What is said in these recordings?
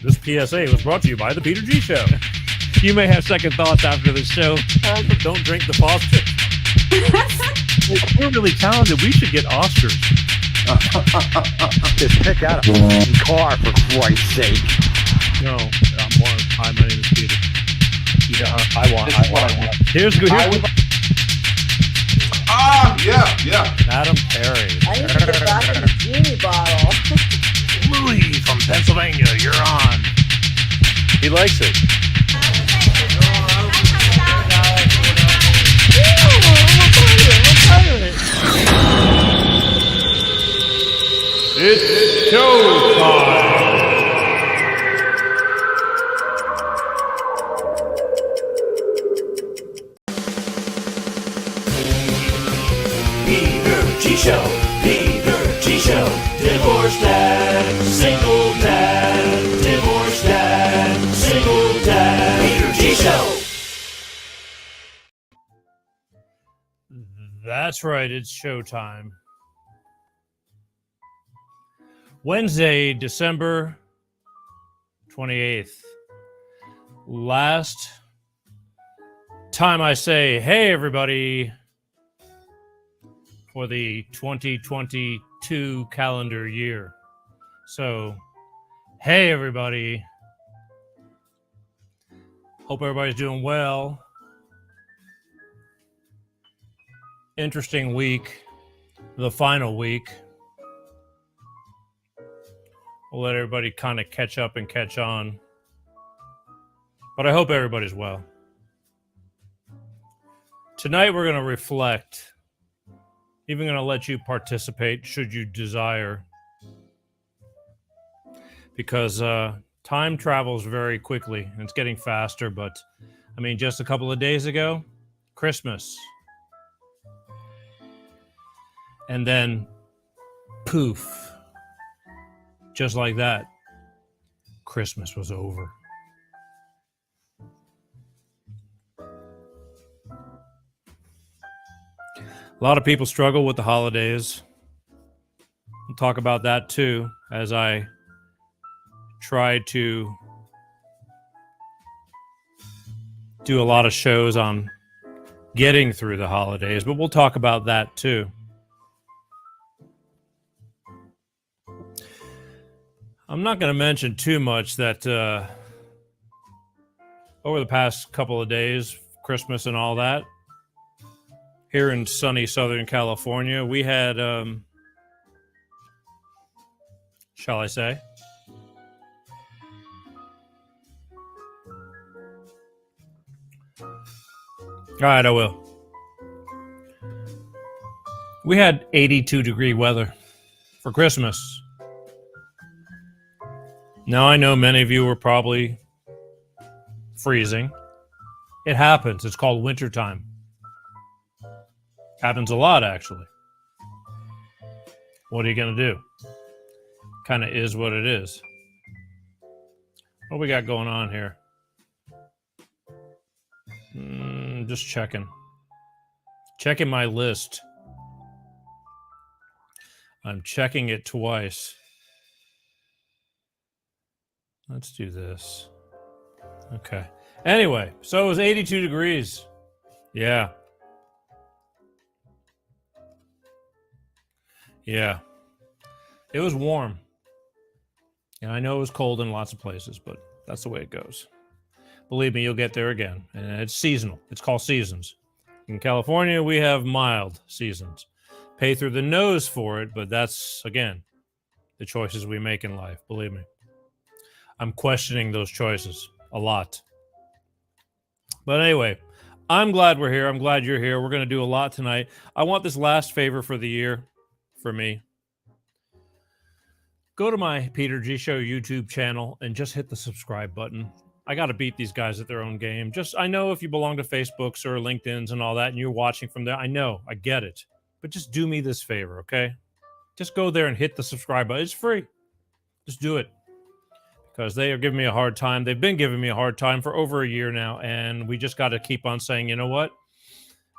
This PSA was brought to you by the Peter G Show. You may have second thoughts after the show. Don't drink the foster. We're really talented. We should get Oscars. Just pick out a f***ing car, for Christ's sake. No, hi, my name is Peter. Yeah, I want. Here's good. Yeah. Madam Perry. I need to get back in the genie bottle. Louis from Pennsylvania, you're on. He likes it. It's showtime. Peter G Show, Peter G Show, divorce dad, single dad, divorce dad, single dad, Peter G Show. That's right, it's showtime. Wednesday, December 28th. Last time I say, hey, everybody, for the 2022 calendar year. So, hey, everybody. Hope everybody's doing well. Interesting week, the final week. We'll let everybody kind of catch up and catch on. But I hope everybody's well. Tonight we're going to reflect. Even going to let you participate should you desire. Because time travels very quickly and it's getting faster. But I mean, just a couple of days ago, Christmas. And then poof. Just like that, Christmas was over. A lot of people struggle with the holidays. We'll talk about that too, as I try to do a lot of shows on getting through the holidays, but we'll talk about that too. I'm not going to mention too much that over the past couple of days, Christmas and all that, here in sunny Southern California, we had, shall I say? All right, I will. We had 82-degree weather for Christmas. Now, I know many of you were probably freezing. It happens. It's called wintertime. Happens a lot, actually. What are you going to do? Kind of is what it is. What we got going on here? Just checking. Checking my list. I'm checking it twice. Let's do this. Okay. Anyway, so it was 82 degrees. Yeah. Yeah. It was warm. And I know it was cold in lots of places, but that's the way it goes. Believe me, you'll get there again. And it's seasonal. It's called seasons. In California, we have mild seasons. Pay through the nose for it, but that's, again, the choices we make in life. Believe me. I'm questioning those choices a lot. But anyway, I'm glad we're here. I'm glad you're here. We're going to do a lot tonight. I want this last favor for the year for me. Go to my Peter G Show YouTube channel and just hit the subscribe button. I got to beat these guys at their own game. I know if you belong to Facebooks or LinkedIn's and all that and you're watching from there, I know, I get it. But just do me this favor, okay? Just go there and hit the subscribe button. It's free. Just do it. Because they are giving me a hard time. They've been giving me a hard time for over a year now, and we just got to keep on saying, you know what?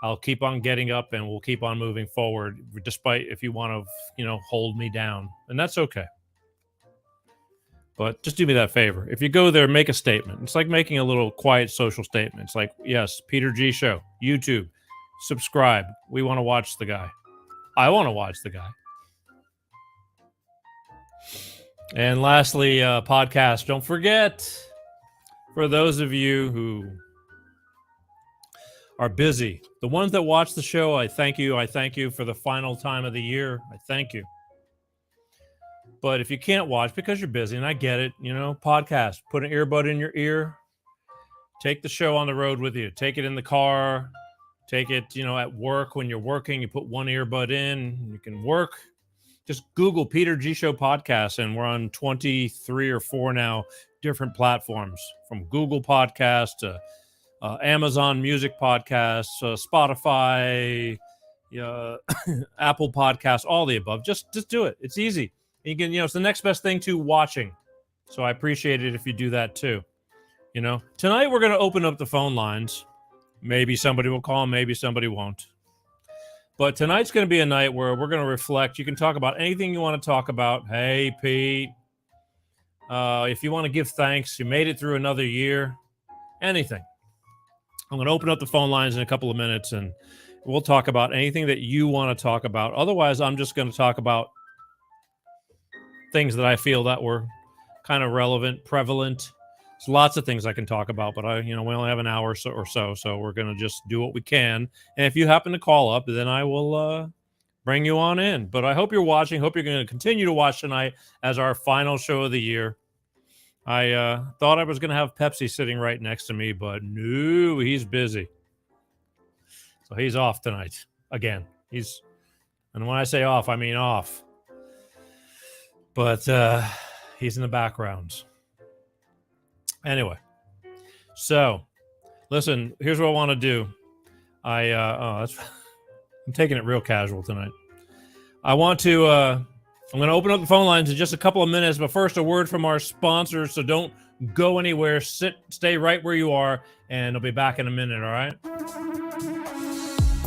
I'll keep on getting up, and we'll keep on moving forward, despite if you want to, hold me down. And that's okay. But just do me that favor. If you go there, make a statement. It's like making a little quiet social statement. It's like, yes, Peter G Show, YouTube, subscribe. We want to watch the guy. I want to watch the guy. And lastly, podcast. Don't forget, for those of you who are busy, the ones that watch the show, I thank you. I thank you for the final time of the year. I thank you. But if you can't watch because you're busy, and I get it, podcast, put an earbud in your ear, take the show on the road with you, take it in the car, take it, at work when you're working, you put one earbud in, you can work. Just Google Peter G Show podcast, and we're on 23 or 4 now different platforms, from Google Podcast to Amazon Music Podcasts, Spotify, Apple Podcasts, all the above. Just do it. It's easy. You can, it's the next best thing to watching. So I appreciate it if you do that too. Tonight we're going to open up the phone lines. Maybe somebody will call, maybe somebody won't. But tonight's going to be a night where we're going to reflect. You can talk about anything you want to talk about. Hey, Pete, if you want to give thanks, you made it through another year, anything. I'm going to open up the phone lines in a couple of minutes, and we'll talk about anything that you want to talk about. Otherwise, I'm just going to talk about things that I feel that were kind of relevant, prevalent. There's lots of things I can talk about, but we only have an hour or so we're going to just do what we can. And if you happen to call up, then I will bring you on in. But I hope you're watching. Hope you're going to continue to watch tonight as our final show of the year. I thought I was going to have Pepsi sitting right next to me, but no, he's busy. So he's off tonight again. And when I say off, I mean off. But he's in the background. Anyway, so listen, here's what I want to do. I'm taking it real casual tonight. I'm going to open up the phone lines in just a couple of minutes, but first a word from our sponsors. So don't go anywhere. Stay right where you are, and I'll be back in a minute. All right.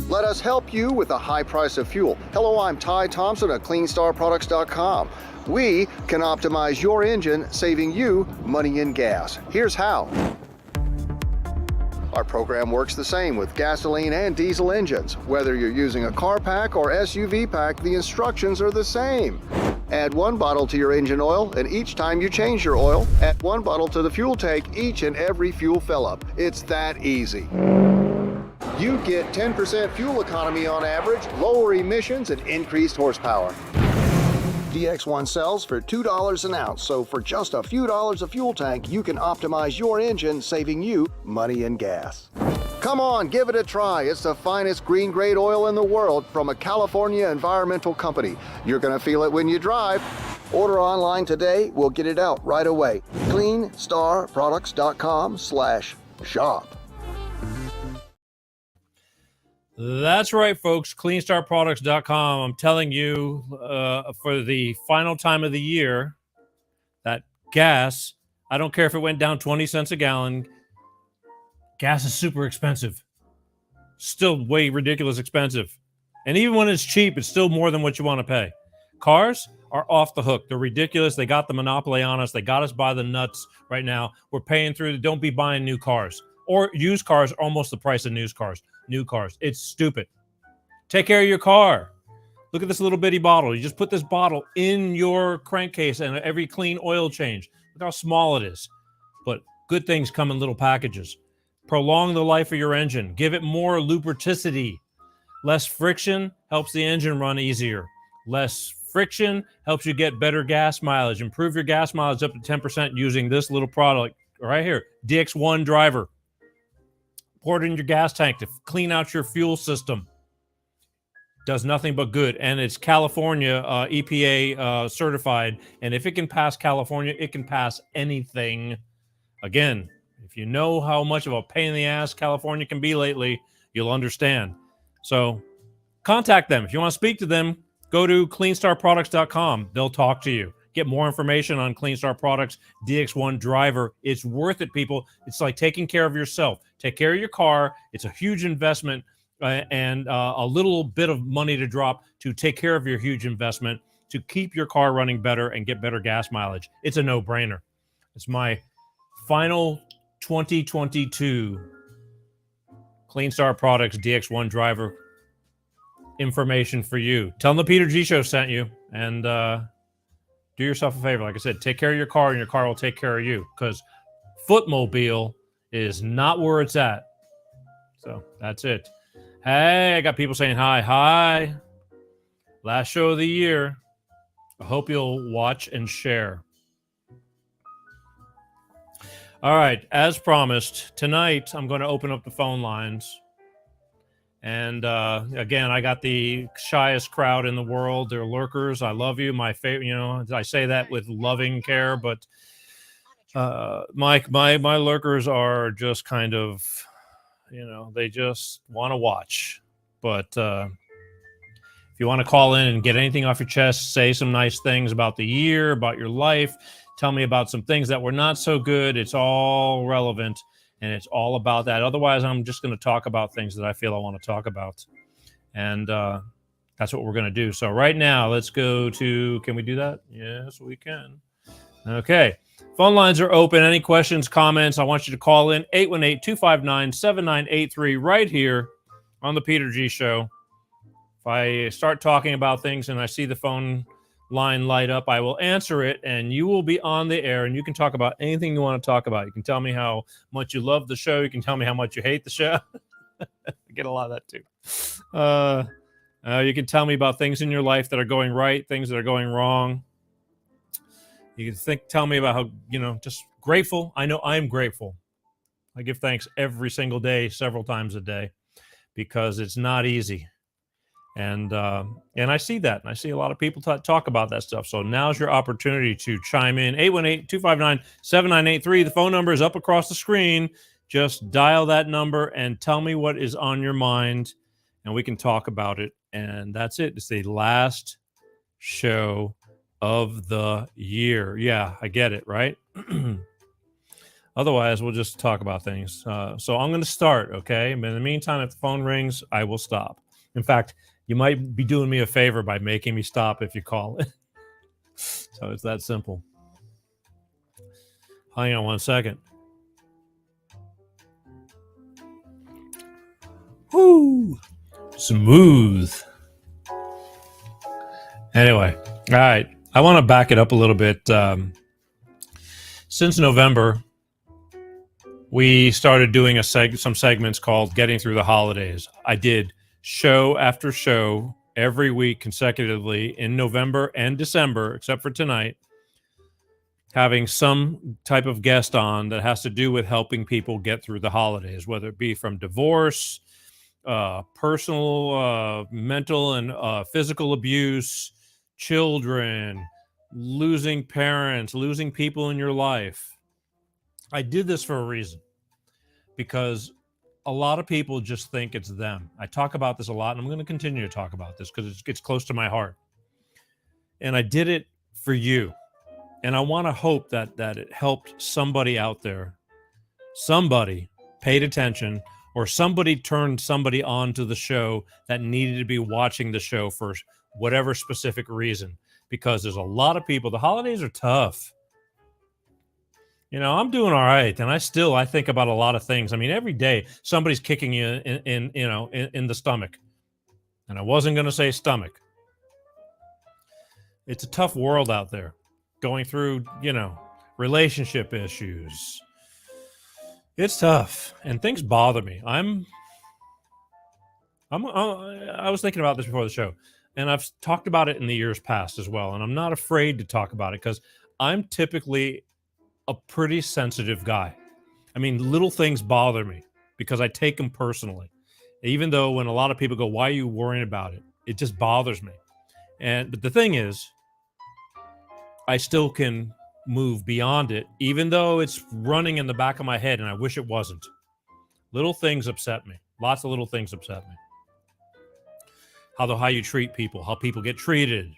Let us help you with the high price of fuel. Hello, I'm Ty Thompson at CleanStarProducts.com. We can optimize your engine, saving you money in gas. Here's how. Our program works the same with gasoline and diesel engines. Whether you're using a car pack or SUV pack, the instructions are the same. Add 1 bottle to your engine oil, and each time you change your oil, add 1 bottle to the fuel tank each and every fuel fill-up. It's that easy. You get 10% fuel economy on average, lower emissions, and increased horsepower. DX1 sells for $2 an ounce, so for just a few dollars a fuel tank, you can optimize your engine, saving you money in gas. Come on, give it a try. It's the finest green-grade oil in the world from a California environmental company. You're going to feel it when you drive. Order online today. We'll get it out right away. CleanStarProducts.com/shop. That's right, folks. CleanStarProducts.com. I'm telling you, for the final time of the year, that gas, I don't care if it went down 20 cents a gallon, gas is super expensive. Still way ridiculous expensive. And even when it's cheap, it's still more than what you want to pay. Cars are off the hook. They're ridiculous. They got the monopoly on us. They got us by the nuts right now. We're paying through. Don't be buying new cars. Or used cars are almost the price of new cars. It's stupid. Take care of your car. Look at this little bitty bottle. You just put this bottle in your crankcase and every clean oil change. Look how small it is. But good things come in little packages. Prolong the life of your engine. Give it more lubricity. Less friction helps the engine run easier. Less friction helps you get better gas mileage. Improve your gas mileage up to 10% using this little product right here. DX1 Driver. Pour it in your gas tank to clean out your fuel system. Does nothing but good. And it's California EPA certified. And if it can pass California, it can pass anything. Again, if you know how much of a pain in the ass California can be lately, you'll understand. So contact them. If you want to speak to them, go to CleanStarProducts.com. They'll talk to you. Get more information on Clean Star Products, DX1 Driver. It's worth it, people. It's like taking care of yourself. Take care of your car. It's a huge investment and a little bit of money to drop to take care of your huge investment to keep your car running better and get better gas mileage. It's a no-brainer. It's my final 2022 Clean Start Products DX1 driver information for you. Tell them the Peter G Show sent you, and do yourself a favor. Like I said, take care of your car, and your car will take care of you, because Footmobile is not where it's at. So that's it. Hey, I got people saying hi. Hi. Last show of the year. I hope you'll watch and share. All right, as promised, tonight I'm going to open up the phone lines. And again, I got the shyest crowd in the world. They're lurkers. I love you. My favorite, you know, I say that with loving care, but my lurkers are just kind of, you know, they just want to watch. But if you want to call in and get anything off your chest, say some nice things about the year, about your life, tell me about some things that were not so good. It's all relevant, and it's all about that. Otherwise, I'm just going to talk about things that I feel I want to talk about. And that's what we're going to do. So right now, let's go to, can we do that? Yes, we can. Okay. Phone lines are open. Any questions, comments, I want you to call in 818-259-7983 right here on the Peter G Show. If I start talking about things and I see the phone line light up, I will answer it, and you will be on the air, and you can talk about anything you want to talk about. You can tell me how much you love the show. You can tell me how much you hate the show. I get a lot of that too. You can tell me about things in your life that are going right, things that are going wrong. You can tell me about how, you know, just grateful. I know I'm grateful. I give thanks every single day, several times a day, because it's not easy. And I see that. And I see a lot of people talk about that stuff. So now's your opportunity to chime in. 818-259-7983. The phone number is up across the screen. Just dial that number and tell me what is on your mind, and we can talk about it. And that's it. It's the last show of the year. Yeah, I get it, right? Otherwise, we'll just talk about things. So I'm going to start, okay? But in the meantime, if the phone rings, I will stop. In fact, you might be doing me a favor by making me stop if you call it. So it's that simple. Hang on one second. Woo! Smooth. Anyway, all right. I want to back it up a little bit. Since November, we started doing some segments called Getting Through the Holidays. I did show after show every week consecutively in November and December, except for tonight, having some type of guest on that has to do with helping people get through the holidays, whether it be from divorce, personal, mental, and physical abuse, children, losing parents, losing people in your life. I did this for a reason, because a lot of people just think it's them. I talk about this a lot, and I'm going to continue to talk about this because it gets close to my heart. And I did it for you. And I want to hope that it helped somebody out there. Somebody paid attention, or somebody turned somebody on to the show that needed to be watching the show for whatever specific reason. Because there's a lot of people. The holidays are tough. You know, I'm doing all right, and I think about a lot of things. I mean, every day somebody's kicking you in the stomach, and I wasn't going to say stomach. It's a tough world out there, going through, relationship issues. It's tough, and things bother me. I was thinking about this before the show, and I've talked about it in the years past as well, and I'm not afraid to talk about it because I'm typically a pretty sensitive guy. I mean, little things bother me because I take them personally. Even though when a lot of people go, why are you worrying about it? It just bothers me. But the thing is, I still can move beyond it, even though it's running in the back of my head and I wish it wasn't. Little things upset me. Lots of little things upset me. How you treat people, how people get treated.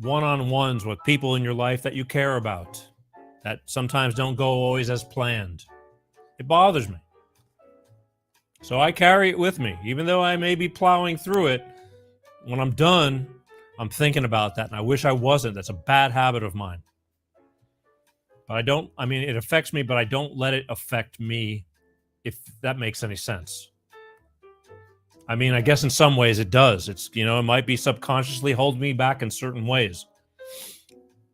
One-on-ones with people in your life that you care about that sometimes don't go always as planned. It bothers me. So I carry it with me. Even though I may be plowing through it, when I'm done, I'm thinking about that, and I wish I wasn't. That's a bad habit of mine. But it affects me, but I don't let it affect me, if that makes any sense. I mean, I guess in some ways it does. It's, it might be subconsciously hold me back in certain ways.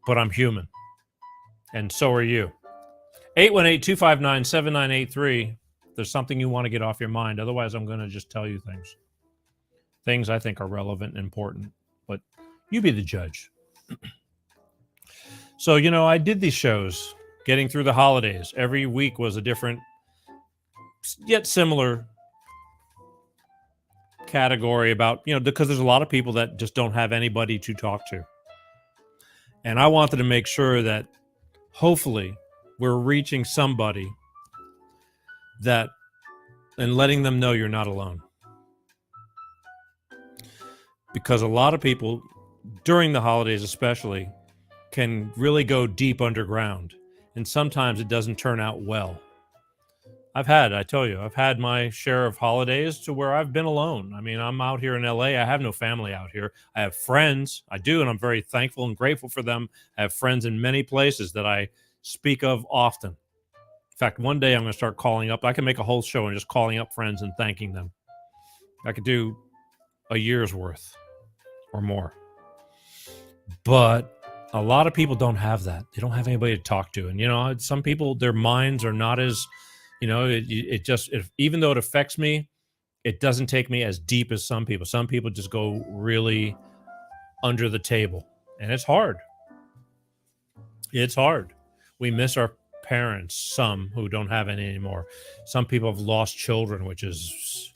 But I'm human. And so are you. 818-259-7983. There's something you want to get off your mind. Otherwise, I'm going to just tell you things. Things I think are relevant and important. But you be the judge. So, I did these shows getting through the holidays. Every week was a different, yet similar category about, because there's a lot of people that just don't have anybody to talk to. And I wanted to make sure that hopefully we're reaching somebody and letting them know you're not alone. Because a lot of people, during the holidays especially, can really go deep underground. And sometimes it doesn't turn out well. I've had my share of holidays to where I've been alone. I mean, I'm out here in LA. I have no family out here. I have friends. I do, and I'm very thankful and grateful for them. I have friends in many places that I speak of often. In fact, one day I'm going to start calling up. I can make a whole show and just calling up friends and thanking them. I could do a year's worth or more. But a lot of people don't have that. They don't have anybody to talk to. And, some people, their minds are not as, even though it affects me, it doesn't take me as deep as some people. Some people just go really under the table. And it's hard. It's hard. We miss our parents, some who don't have any anymore. Some people have lost children, which is,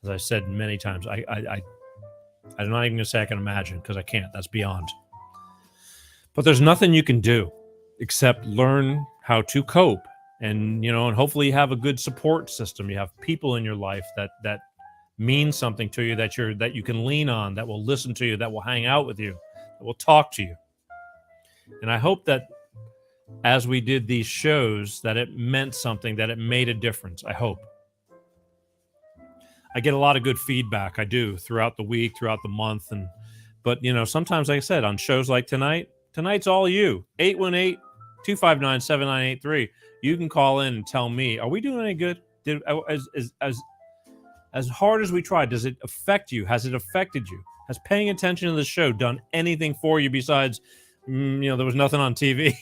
as I said many times, I'm not even going to say I can imagine, because I can't. That's beyond. But there's nothing you can do except learn how to cope. And, and hopefully you have a good support system. You have people in your life that mean something to you, that you can lean on, that will listen to you, that will hang out with you, that will talk to you. And I hope that as we did these shows, that it meant something, that it made a difference. I hope. I get a lot of good feedback. I do, throughout the week, throughout the month. But sometimes, like I said, on shows like tonight's all you. 818-259-7983. You can call in and tell me, are we doing any good? As hard as we tried, does it affect you? Has it affected you? Has paying attention to the show done anything for you besides, there was nothing on TV?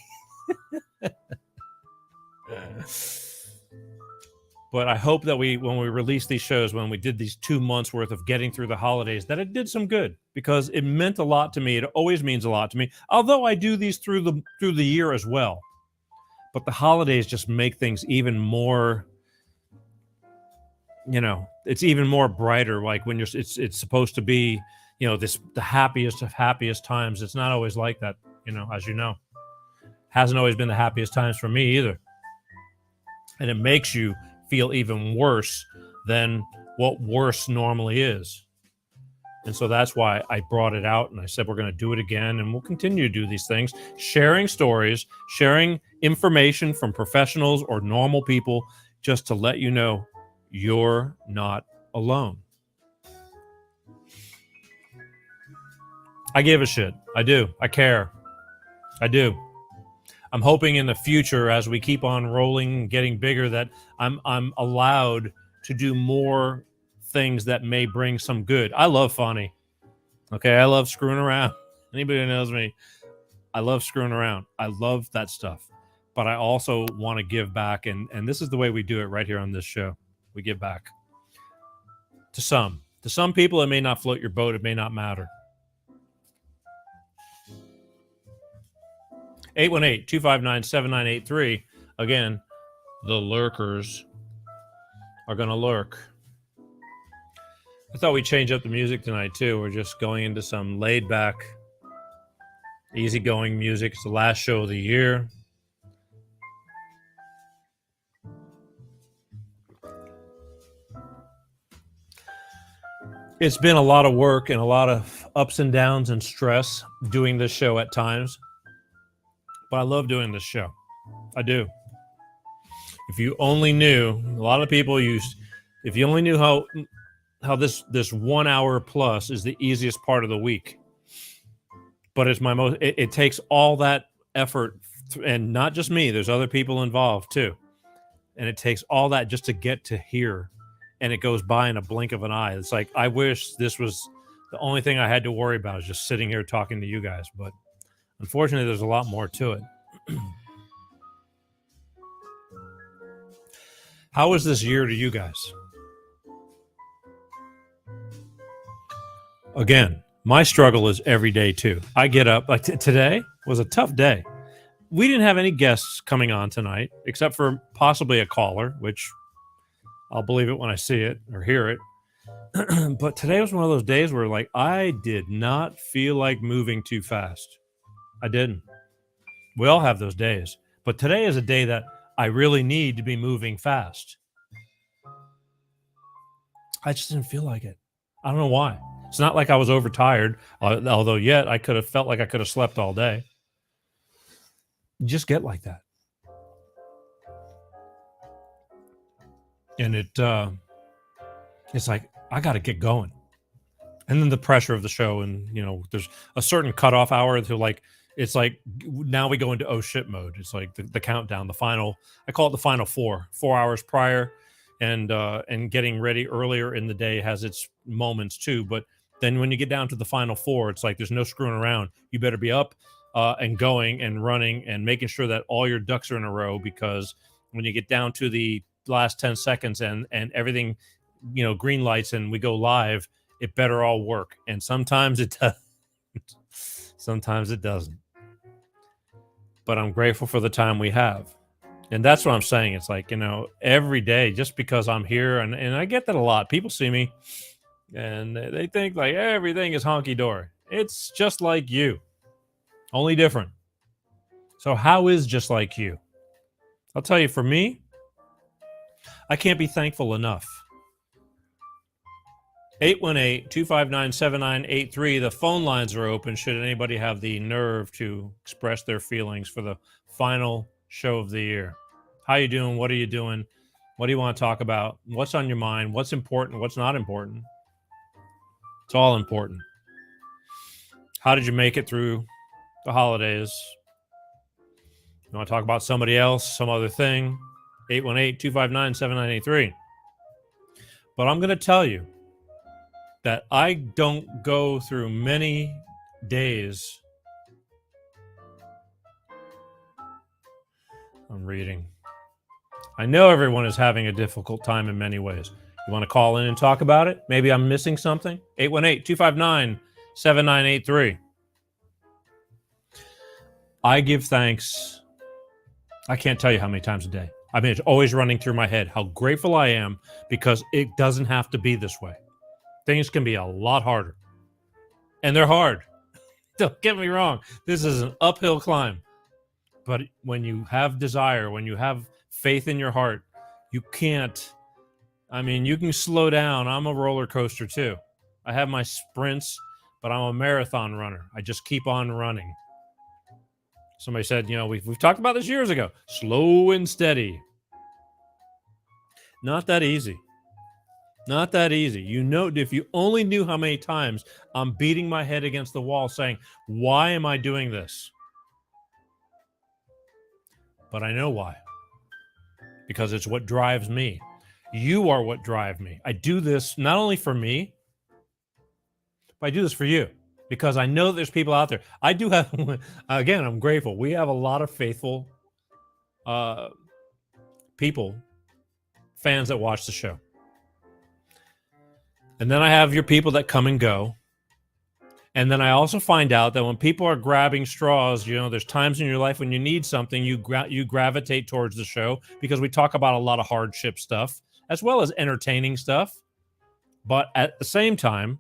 But I hope that when we release these shows, when we did these 2 months worth of getting through the holidays, that it did some good, because it meant a lot to me. It always means a lot to me, although I do these through the year as well. But the holidays just make things even more, it's even more brighter. Like when it's supposed to be, the happiest of happiest times. It's not always like that, as you know. Hasn't always been the happiest times for me either. And it makes you feel even worse than what worse normally is. And so that's why I brought it out, and I said we're going to do it again, and we'll continue to do these things, sharing stories, sharing information from professionals or normal people, just to let you know you're not alone. I give a shit. I do. I care. I do. I'm hoping in the future, as we keep on rolling, getting bigger, that I'm allowed to do more things that may bring some good. I love funny. Okay, I love screwing around. Anybody who knows me, I love screwing around. I love that stuff. But I also want to give back, and this is the way we do it right here on this show. We give back to some. To some people, it may not float your boat. It may not matter. 818-259-7983. Again, the lurkers are going to lurk. I thought we'd change up the music tonight, too. We're just going into some laid-back, easygoing music. It's the last show of the year. It's been a lot of work and a lot of ups and downs and stress doing this show at times. But I love doing this show. I do. If you only knew, a lot of people if you only knew how this 1 hour plus is the easiest part of the week. but it's my most. It takes all that effort, and not just me. There's other people involved too, and it takes all that just to get to here, and it goes by in a blink of an eye. It's like I wish this was the only thing I had to worry about is just sitting here talking to you guys, but unfortunately, there's a lot more to it. How was this year to you guys? Again, my struggle is every day too. I get up, like today was a tough day. We didn't have any guests coming on tonight, except for possibly a caller, which I'll believe it when I see it or hear it. But today was one of those days where like I did not feel like moving too fast. I didn't. We all have those days. But today is a day that I really need to be moving fast. I just didn't feel like it. I don't know why. It's not like I was overtired, although yet I could have felt like I could have slept all day. You just get like that. And it's like, I got to get going. And then the pressure of the show, and, you know, there's a certain cutoff hour to like, it's like now we go into oh shit mode. It's like the countdown, the final, I call it the final 4 hours prior, and getting ready earlier in the day has its moments too. But then when you get down to the final 4, it's like there's no screwing around. You better be up and going and running and making sure that all your ducks are in a row, because when you get down to the last 10 seconds and everything, you know, green lights and we go live, it better all work. And sometimes it does. Sometimes it doesn't. But I'm grateful for the time we have. And that's what I'm saying. It's like, you know, every day, just because I'm here, and I get that a lot. People see me and they think like everything is honky-dory. It's just like you, only different. So how is just like you? I'll tell you, for me, I can't be thankful enough. 818-259-7983. The phone lines are open should anybody have the nerve to express their feelings for the final show of the year. How you doing? What are you doing? What do you want to talk about? What's on your mind? What's important? What's not important? It's all important. How did you make it through the holidays? You want to talk about somebody else, some other thing? 818-259-7983. But I'm going to tell you that I don't go through many days. I'm reading. I know everyone is having a difficult time in many ways. You want to call in and talk about it? Maybe I'm missing something? 818-259-7983. I give thanks. I can't tell you how many times a day. I mean, it's always running through my head how grateful I am, because it doesn't have to be this way. Things can be a lot harder. And they're hard. Don't get me wrong. This is an uphill climb. But when you have desire, when you have faith in your heart, you can't. I mean, you can slow down. I'm a roller coaster too. I have my sprints, but I'm a marathon runner. I just keep on running. Somebody said, you know, we've talked about this years ago. Slow and steady. Not that easy. Not that easy. You know, if you only knew how many times I'm beating my head against the wall saying, why am I doing this? But I know why. Because it's what drives me. You are what drive me. I do this not only for me, but I do this for you. Because I know there's people out there. I do have, again, I'm grateful. We have a lot of faithful people, fans that watch the show. And then I have your people that come and go. And then I also find out that when people are grabbing straws, you know, there's times in your life when you need something, you gravitate towards the show, because we talk about a lot of hardship stuff as well as entertaining stuff. But at the same time,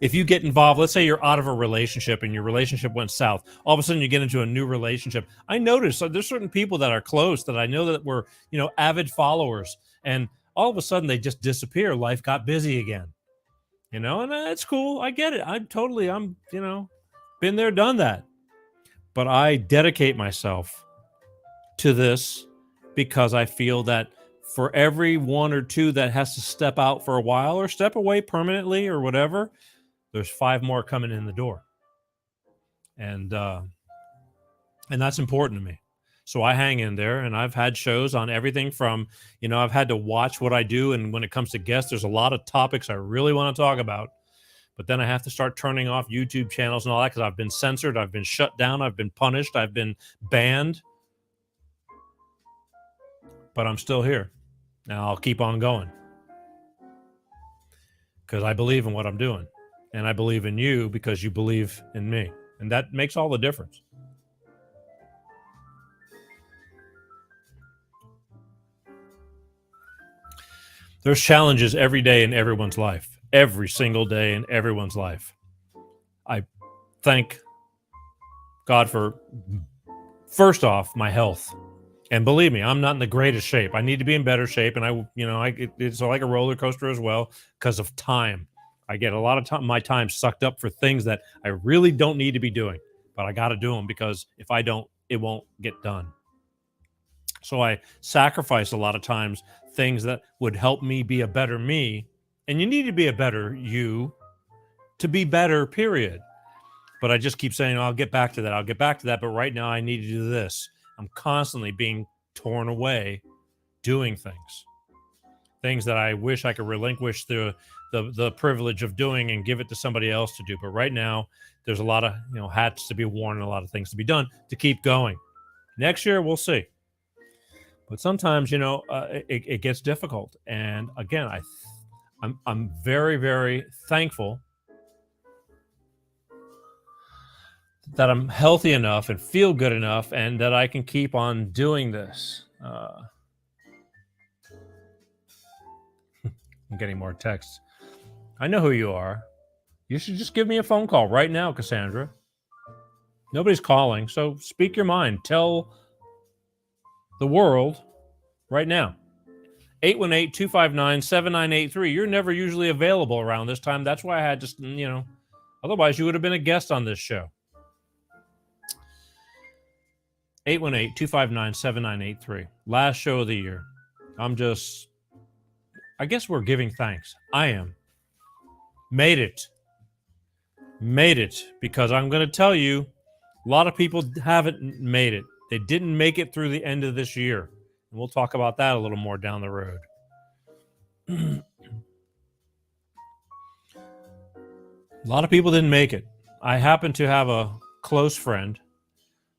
if you get involved, let's say you're out of a relationship and your relationship went south, all of a sudden you get into a new relationship. I notice there's certain people that are close that I know that were, you know, avid followers, and all of a sudden they just disappear. Life got busy again, you know, and it's cool. I get it. I'm, you know, been there, done that. But I dedicate myself to this because I feel that for every one or two that has to step out for a while or step away permanently or whatever, there's 5 more coming in the door. And that's important to me. So I hang in there, and I've had shows on everything from, I've had to watch what I do. And when it comes to guests, there's a lot of topics I really want to talk about. But then I have to start turning off YouTube channels and all that because I've been censored. I've been shut down. I've been punished. I've been banned. But I'm still here. And I'll keep on going. Because I believe in what I'm doing. And I believe in you because you believe in me. And that makes all the difference. There's challenges every day in everyone's life. Every single day in everyone's life. I thank God for, first off, my health. And believe me, I'm not in the greatest shape. I need to be in better shape. And it's like a roller coaster as well because of time. I get a lot of my time sucked up for things that I really don't need to be doing. But I got to do them because if I don't, it won't get done. So I sacrifice a lot of times things that would help me be a better me. And you need to be a better you to be better, period. But I just keep saying, I'll get back to that. I'll get back to that. But right now I need to do this. I'm constantly being torn away doing things that I wish I could relinquish the privilege of doing and give it to somebody else to do. But right now there's a lot of, hats to be worn and a lot of things to be done to keep going. Next year, we'll see. But sometimes, it gets difficult. And again, I'm very, very thankful that I'm healthy enough and feel good enough and that I can keep on doing this. I'm getting more texts. I know who you are. You should just give me a phone call right now, Cassandra. Nobody's calling, so speak your mind. Tell the world right now. 818-259-7983. You're never usually available around this time. That's why I had to, otherwise you would have been a guest on this show. 818-259-7983. Last show of the year. I guess we're giving thanks. I am. Made it. Because I'm going to tell you, a lot of people haven't made it. They didn't make it through the end of this year. And we'll talk about that a little more down the road. A lot of people didn't make it. I happen to have a close friend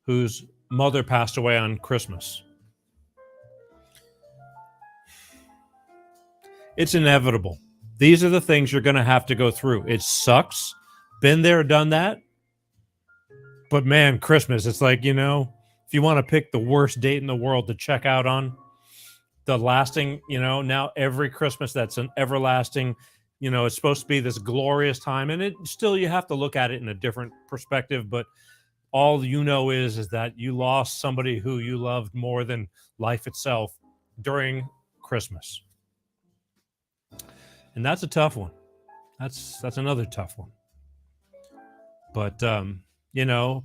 whose mother passed away on Christmas. It's inevitable. These are the things you're going to have to go through. It sucks. Been there, done that. But man, Christmas, it's like, if you want to pick the worst date in the world to check out on, the lasting, now every Christmas that's an everlasting, it's supposed to be this glorious time. And you have to look at it in a different perspective. But all is that you lost somebody who you loved more than life itself during Christmas. And that's a tough one. That's another tough one. But,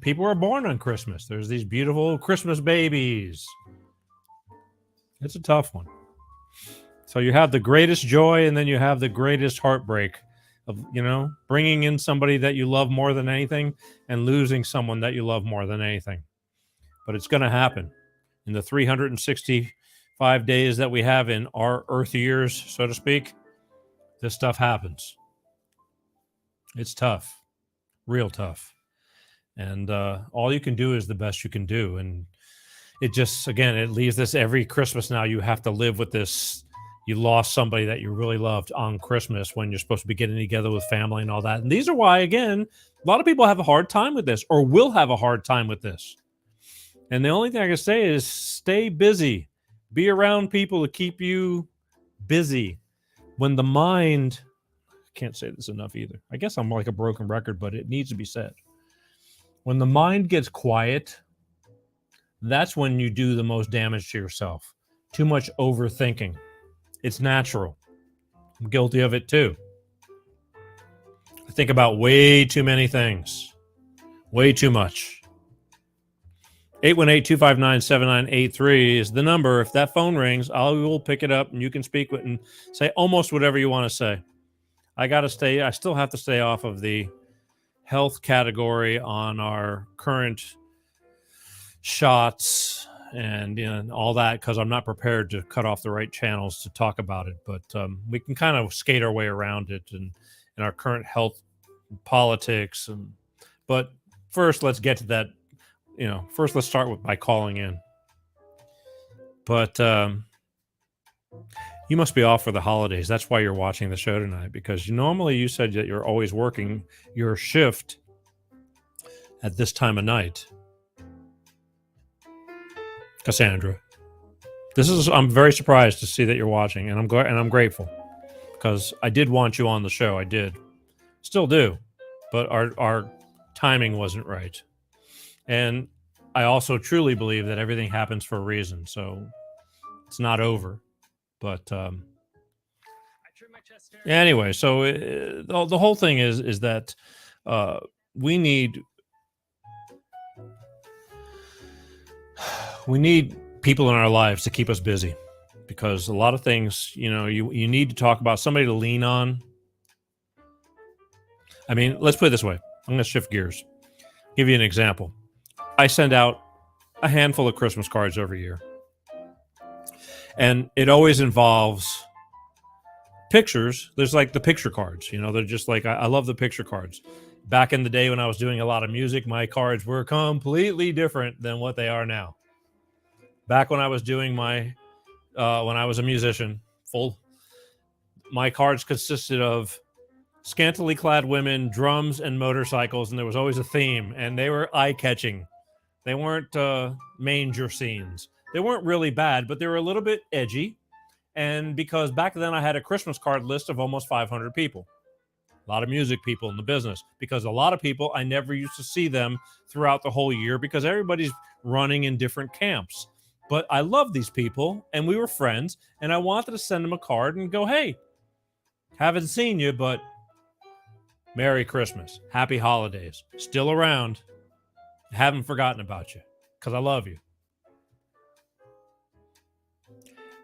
people are born on Christmas. There's these beautiful Christmas babies. It's a tough one. So you have the greatest joy and then you have the greatest heartbreak of, bringing in somebody that you love more than anything and losing someone that you love more than anything. But it's going to happen in the 365 days that we have in our Earth years, so to speak. This stuff happens. It's tough, real tough. And all you can do is the best you can do. And it just, again, it leaves this every Christmas now. You have to live with this. You lost somebody that you really loved on Christmas when you're supposed to be getting together with family and all that. And these are why, again, a lot of people have a hard time with this or will have a hard time with this. And the only thing I can say is stay busy. Be around people to keep you busy. When the mind, I can't say this enough either. I guess I'm like a broken record, but it needs to be said. When the mind gets quiet, that's when you do the most damage to yourself. Too much overthinking. It's natural. I'm guilty of it too. I think about way too many things. Way too much. 818-259-7983 is the number. If that phone rings, I will pick it up and you can speak with and say almost whatever you want to say. I still have to stay off of the health category on our current shots and all that, because I'm not prepared to cut off the right channels to talk about it. But we can kind of skate our way around it and our current health politics. But first, let's get to that. First, let's start by calling in. But you must be off for the holidays. That's why you're watching the show tonight, because normally you said that you're always working your shift at this time of night. Cassandra, I'm very surprised to see that you're watching, and I'm grateful, because I did want you on the show. I did, still do, but our timing wasn't right. And I also truly believe that everything happens for a reason. So it's not over. But anyway, so the whole thing is that we need people in our lives to keep us busy, because a lot of things, you need to talk about, somebody to lean on. I mean, let's put it this way. I'm going to shift gears. Give you an example. I send out a handful of Christmas cards every year. And it always involves pictures. There's like the picture cards, they're just like, I love the picture cards. Back in the day when I was doing a lot of music, my cards were completely different than what they are now. Back when I was doing when I was a musician, my cards consisted of scantily clad women, drums, and motorcycles, and there was always a theme, and they were eye-catching. They weren't manger scenes. They weren't really bad, but they were a little bit edgy. And because back then I had a Christmas card list of almost 500 people, a lot of music people in the business, because a lot of people, I never used to see them throughout the whole year because everybody's running in different camps. But I love these people, and we were friends, and I wanted to send them a card and go, hey, haven't seen you, but Merry Christmas, Happy Holidays, still around, haven't forgotten about you, because I love you.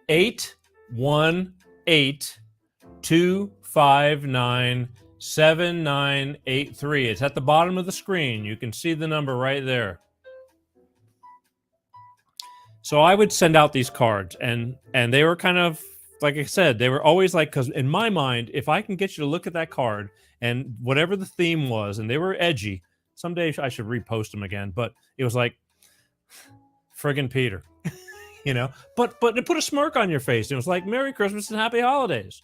818-259-7983. It's at the bottom of the screen. You can see the number right there. So I would send out these cards, and they were kind of, like I said, they were always like, because in my mind, if I can get you to look at that card and whatever the theme was, and they were edgy, someday I should repost them again, but it was like, friggin' Peter. But it put a smirk on your face. It was like, Merry Christmas and Happy Holidays.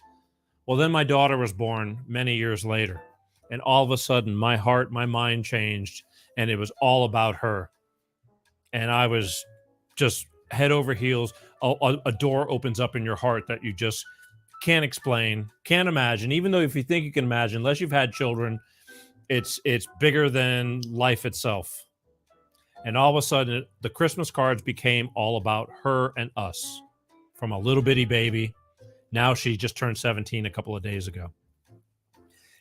Well, then my daughter was born many years later, and all of a sudden my mind changed, and it was all about her. And I was just head over heels. A door opens up in your heart that you just can't explain, can't imagine. Even though if you think you can imagine, unless you've had children, it's bigger than life itself. And all of a sudden, the Christmas cards became all about her and us. From a little bitty baby, now she just turned 17 a couple of days ago.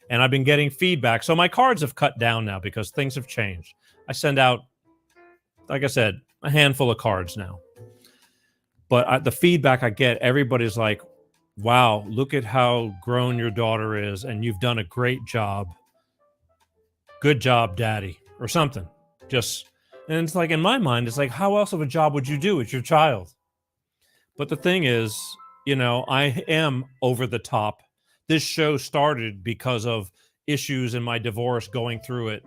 And I've been getting feedback. So my cards have cut down now because things have changed. I send out, like I said, a handful of cards now. But the feedback I get, everybody's like, wow, look at how grown your daughter is, and you've done a great job. Good job, Daddy, or something. And it's like, in my mind, it's like, how else of a job would you do? It's your child. But the thing is, I am over the top. This show started because of issues in my divorce, going through it.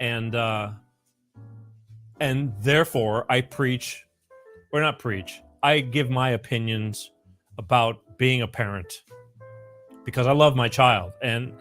And therefore I I give my opinions about being a parent because I love my child. And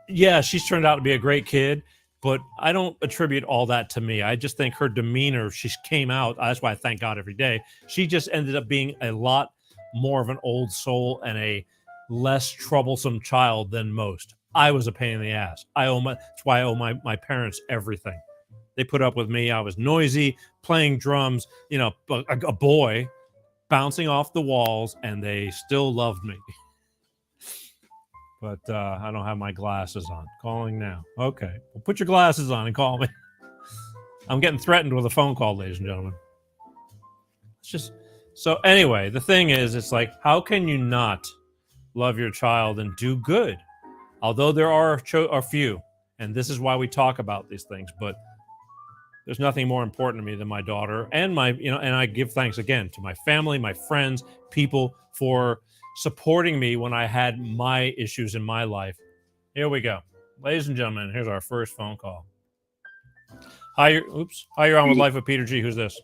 yeah, she's turned out to be a great kid, but I don't attribute all that to me. I just think her demeanor, she came out. That's why I thank God every day. She just ended up being a lot more of an old soul and a less troublesome child than most. I was a pain in the ass. That's why I owe my parents everything. They put up with me. I was noisy, playing drums, a boy bouncing off the walls, and they still loved me. But I don't have my glasses on. Calling now. Okay. Well, put your glasses on and call me. I'm getting threatened with a phone call, ladies and gentlemen. It's just... So anyway, the thing is, it's like, how can you not love your child and do good although there are a few, and this is why we talk about these things, but there's nothing more important to me than my daughter and and I give thanks again to my family, my friends, people for supporting me when I had my issues in my life. Here we go. Ladies and gentlemen, here's our first phone call. Hi, you're on with Life with Peter G. Who's this?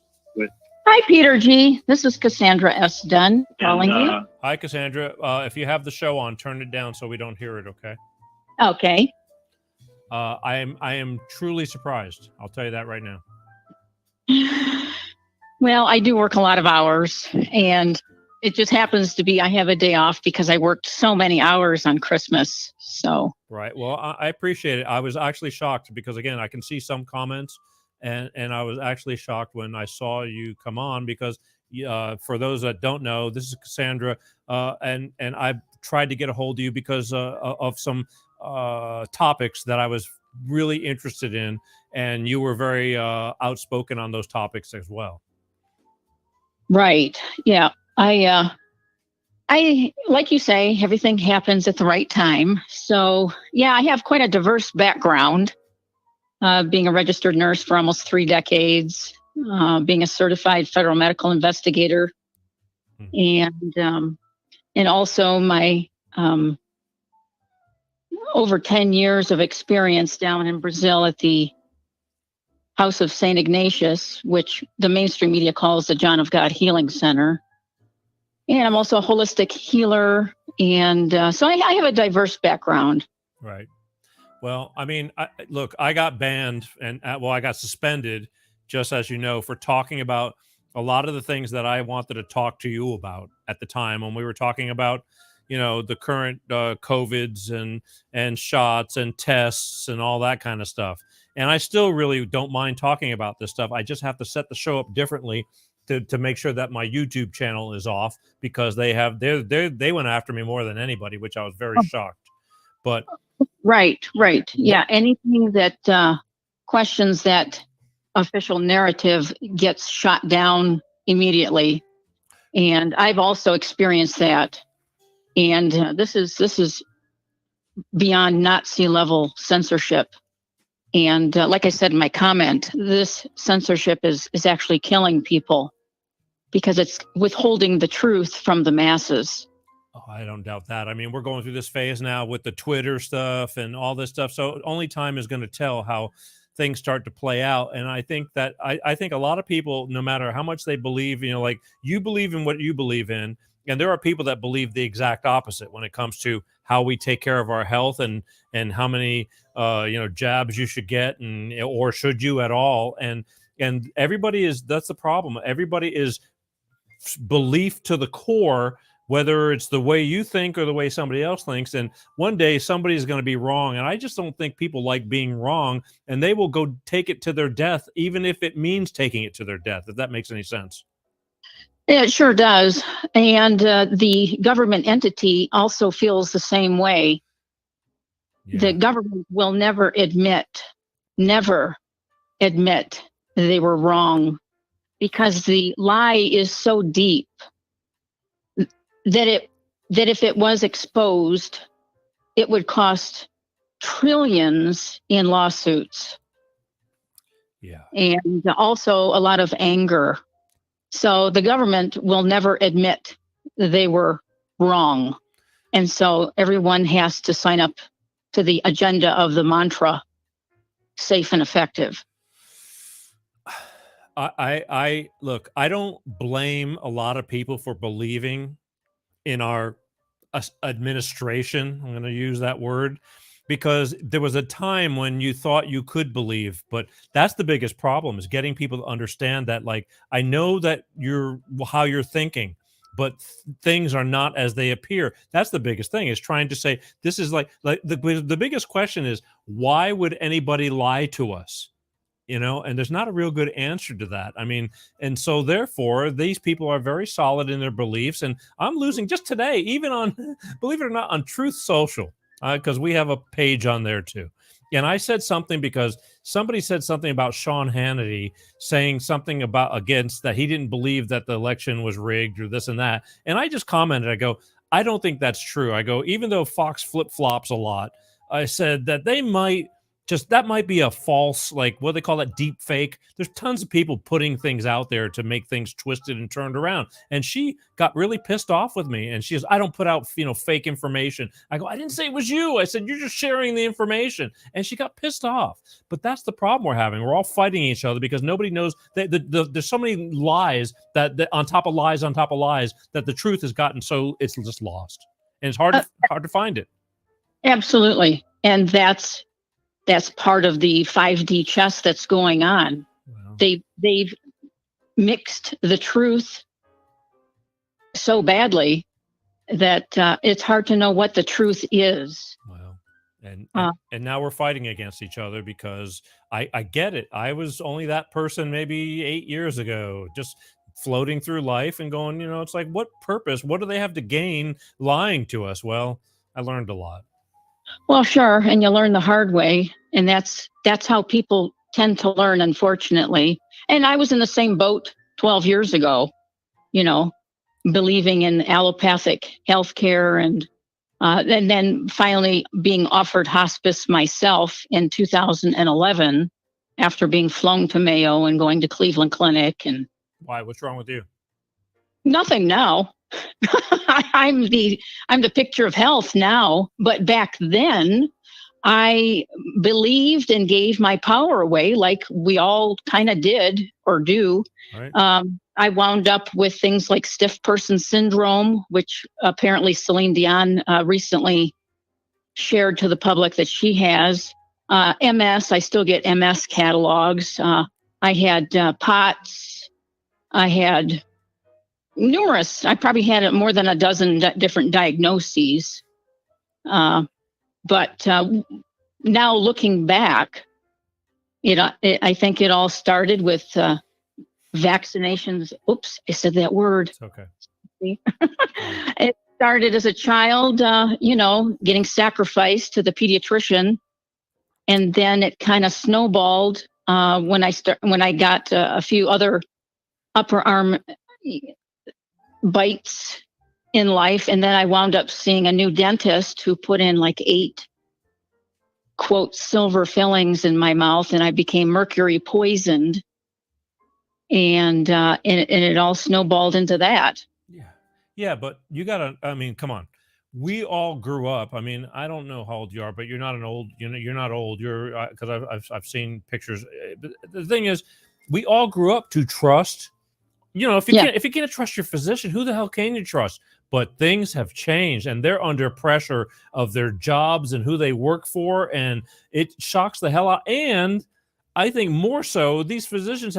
Hi, Peter G. This is Cassandra S. Dunn calling you. Hi, Cassandra. If you have the show on, turn it down so we don't hear it, okay? Okay. I am truly surprised. I'll tell you that right now. Well, I do work a lot of hours, and it just happens to be I have a day off because I worked so many hours on Christmas. So Right. Well, I appreciate it. I was actually shocked because, again, I can see some comments, and I was actually shocked when I saw you come on because, for those that don't know, this is Cassandra, and I've tried to get a hold of you because of some topics that I was really interested in, and you were very outspoken on those topics as well. right. Yeah. I like you say, everything happens at the right time. So yeah, I have quite a diverse background, being a registered nurse for almost 3 decades, being a certified federal medical investigator, and also my over 10 years of experience down in Brazil at the House of St. Ignatius, which the mainstream media calls the John of God Healing Center. And I'm also a holistic healer. And so I have a diverse background. Right. Well, I mean, look, I got banned and I got suspended, just as you know, for talking about a lot of the things that I wanted to talk to you about at the time when we were talking about, the current COVIDs and shots and tests and all that kind of stuff. And I still really don't mind talking about this stuff. I just have to set the show up differently to make sure that my YouTube channel is off because they went after me more than anybody, which I was very shocked. But Right. Yeah. Anything that questions that official narrative gets shot down immediately. And I've also experienced that. And this is beyond Nazi level censorship. And like I said in my comment, this censorship is actually killing people because it's withholding the truth from the masses. Oh, I don't doubt that. I mean, we're going through this phase now with the Twitter stuff and all this stuff. So only time is going to tell how things start to play out. And I think that I think a lot of people, no matter how much they believe, like you believe in what you believe in. And there are people that believe the exact opposite when it comes to how we take care of our health and how many jabs you should get or should you at all. And everybody that's the problem. Everybody is belief to the core, whether it's the way you think or the way somebody else thinks. And one day somebody's going to be wrong. And I just don't think people like being wrong, and they will go take it to their death, even if it means taking it to their death, if that makes any sense. It sure does. And the government entity also feels the same way. Yeah. The government will never admit they were wrong because the lie is so deep that if it was exposed, it would cost trillions in lawsuits. Yeah. And also a lot of anger. So the government will never admit they were wrong. And so everyone has to sign up to the agenda of the mantra, safe and effective. I look, I don't blame a lot of people for believing in our administration. I'm going to use that word because there was a time when you thought you could believe, but that's the biggest problem is getting people to understand that, like, I know that how you're thinking, but things are not as they appear. That's the biggest thing is trying to say, this is like the biggest question is, why would anybody lie to us? And there's not a real good answer to that. I mean, and so therefore, these people are very solid in their beliefs. And I'm losing just today, even on, believe it or not, on Truth Social, because we have a page on there too. And I said something because somebody said something about Sean Hannity saying something against that he didn't believe that the election was rigged or this and that. And I just commented, I go, I don't think that's true. I go, even though Fox flip-flops a lot, I said that that might be a false, like what they call that, deep fake. There's tons of people putting things out there to make things twisted and turned around. And she got really pissed off with me. And she goes, I don't put out, fake information. I go, I didn't say it was you. I said, you're just sharing the information. And she got pissed off. But that's the problem we're having. We're all fighting each other because nobody knows that there's so many lies that on top of lies on top of lies that the truth has gotten so it's just lost. And it's hard to find it. Absolutely. And that's part of the 5D chess that's going on. Wow. They've mixed the truth so badly that it's hard to know what the truth is. Wow. And now we're fighting against each other because I get it. I was only that person maybe 8 years ago, just floating through life and going, it's like, what purpose? What do they have to gain lying to us? Well, I learned a lot. Well, sure. And you learn the hard way. And that's how people tend to learn, unfortunately. And I was in the same boat 12 years ago, believing in allopathic healthcare and then finally being offered hospice myself in 2011 after being flown to Mayo and going to Cleveland Clinic. And why? What's wrong with you? Nothing now. I'm the picture of health now, but back then I believed and gave my power away like we all kind of did or do. Right. I wound up with things like stiff person syndrome, which apparently Celine Dion recently shared to the public that she has. MS, I still get MS catalogs. I had POTS. I had numerous. I probably had more than a dozen different diagnoses. But now looking back, I think it all started with vaccinations. Oops, I said that word. It's okay. It started as a child, getting sacrificed to the pediatrician. And then it kind of snowballed when I got a few other upper arm bites in life. And then I wound up seeing a new dentist who put in like 8 quote silver fillings in my mouth, and I became mercury poisoned. And it all snowballed into that. Yeah, but you gotta, come on. We all grew up. I don't know how old you are, but you're not you're not old. You're, because I've seen pictures. But the thing is, we all grew up to trust. If you can't trust your physician, who the hell can you trust? But things have changed, and they're under pressure of their jobs and who they work for, and it shocks the hell out. And I think more so, these physicians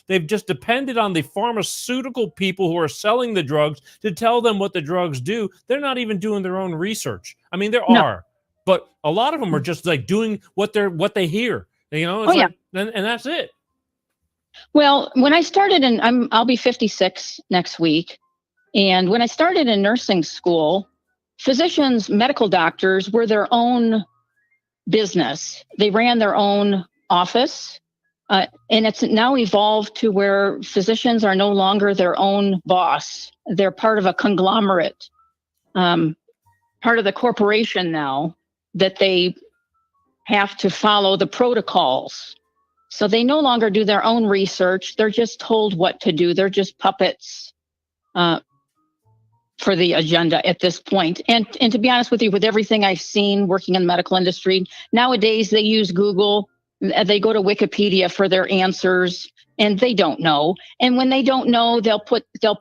they've just depended on the pharmaceutical people who are selling the drugs to tell them what the drugs do. They're not even doing their own research. There are, but a lot of them are just like doing what they hear. And that's it. Well, when I started I'll be 56 next week. And when I started in nursing school, physicians, medical doctors were their own business. They ran their own office. And it's now evolved to where physicians are no longer their own boss. They're part of a conglomerate, part of the corporation now, that they have to follow the protocols. So they no longer do their own research. They're just told what to do. They're just puppets for the agenda at this point. And to be honest with you, with everything I've seen working in the medical industry, nowadays they use Google. They go to Wikipedia for their answers, and they don't know. And when they don't know, they'll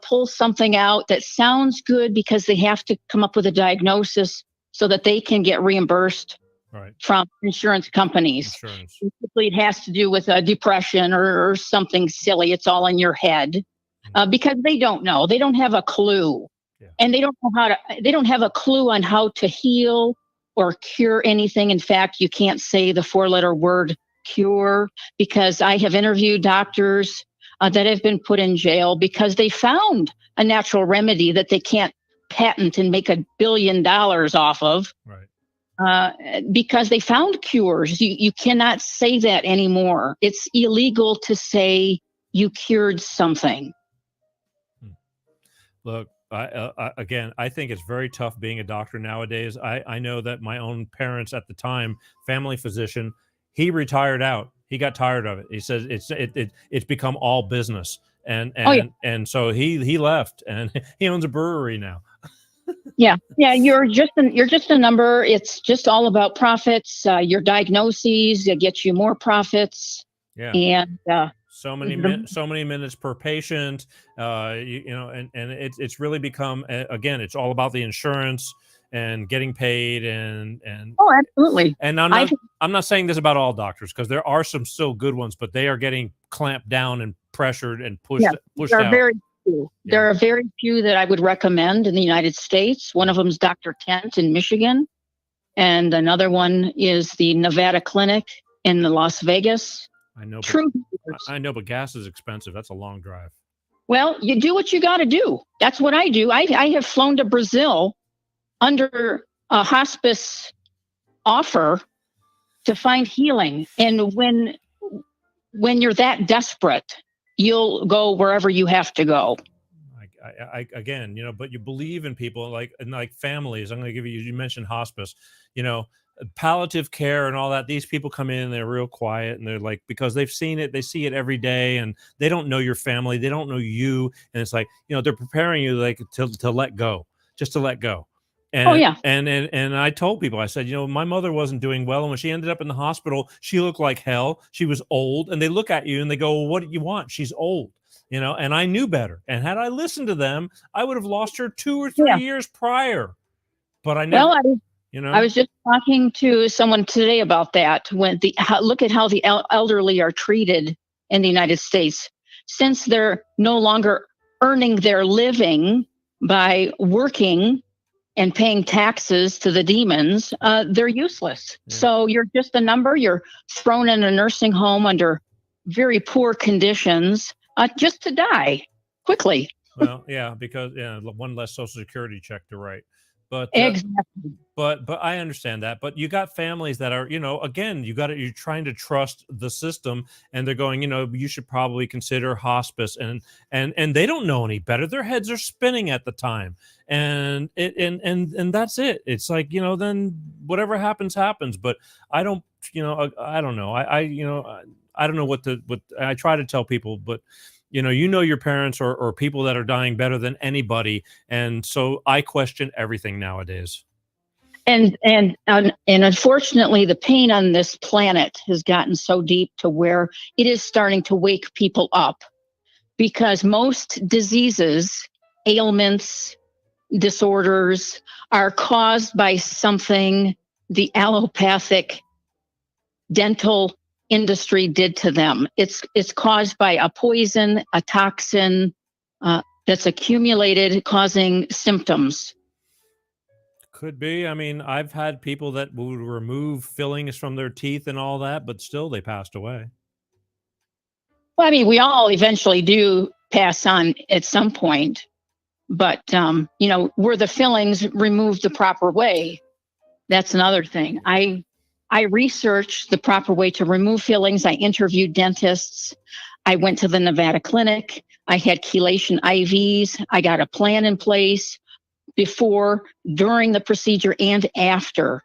pull something out that sounds good because they have to come up with a diagnosis so that they can get reimbursed. Right. From insurance companies. Typically, it has to do with depression or something silly. It's all in your head because they don't know. They don't have a clue, and they don't know they don't have a clue on how to heal or cure anything. In fact, you can't say the 4-letter word cure, because I have interviewed doctors that have been put in jail because they found a natural remedy that they can't patent and make $1 billion off of. Right. Because they found cures. You cannot say that anymore. It's illegal to say you cured something. Look, Again, I think it's very tough being a doctor nowadays. I know that my own parents at the time, family physician, he retired out. He got tired of it. He says it's become all business, and so he left, and he owns a brewery now. Yeah. You're just a number. It's just all about profits. Your diagnoses get you more profits. Yeah. And so many minutes per patient. And it's really become, again, it's all about the insurance and getting paid and oh, absolutely. And I'm not saying this about all doctors, because there are some still good ones, but they are getting clamped down and pressured and pushed there are out. very few. Yeah. There are very few that I would recommend in the United States. One of them is Dr. Kent in Michigan, and another one is the Nevada Clinic in Las Vegas. I know. But gas is expensive. That's a long drive. Well, you do what you got to do. That's what I do. I have flown to Brazil under a hospice offer to find healing. And when you're that desperate, you'll go wherever you have to go. Again, but you believe in people like families. I'm going to give you mentioned hospice, palliative care and all that. These people come in and they're real quiet, and they're like, because they've seen it, they see it every day, and they don't know your family. They don't know you. And it's like, they're preparing you like to let go, just to let go. And, and I told people, I said, my mother wasn't doing well. And when she ended up in the hospital, she looked like hell. She was old. And they look at you and they go, well, what do you want? She's old, and I knew better. And had I listened to them, I would have lost her 2 or 3 years prior. But I never, I was just talking to someone today about that. Look at how the elderly are treated in the United States. Since they're no longer earning their living by working and paying taxes to the demons, they're useless. Yeah. So you're just a number. You're thrown in a nursing home under very poor conditions, just to die quickly. Well, yeah, because one less Social Security check to write. But exactly. But I understand that. But you got families that are, again, you're trying to trust the system, and they're going, you should probably consider hospice, and they don't know any better. Their heads are spinning at the time, and that's it. It's like, then whatever happens. But I don't, I don't know. I don't know what I try to tell people, but your parents or people that are dying better than anybody. And so I question everything nowadays. And unfortunately, the pain on this planet has gotten so deep to where it is starting to wake people up, because most diseases, ailments, disorders are caused by something the allopathic dental industry did to them. It's caused by a poison, a toxin that's accumulated, causing symptoms. Could be. I mean, I've had people that would remove fillings from their teeth and all that, but still they passed away. Well, I mean, we all eventually do pass on at some point, but were the fillings removed the proper way? That's another thing. I researched the proper way to remove fillings. I interviewed dentists. I went to the Nevada Clinic. I had chelation IVs. I got a plan in place before, during the procedure, and after.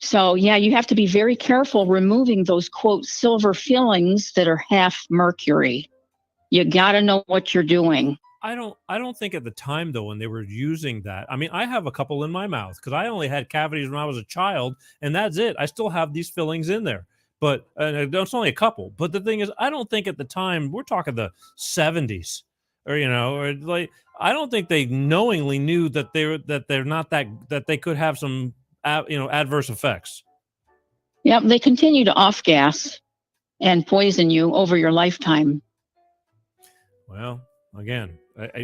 So, you have to be very careful removing those, quote, silver fillings that are half mercury. You got to know what you're doing. I don't think at the time, though, when they were using that, I mean, I have a couple in my mouth because I only had cavities when I was a child, and that's it. I still have these fillings in there, but it's only a couple. But the thing is, I don't think at the time, we're talking the 70s, or I don't think they knowingly knew that they're not that they could have some adverse effects. Yeah, they continue to off gas and poison you over your lifetime. Well, again.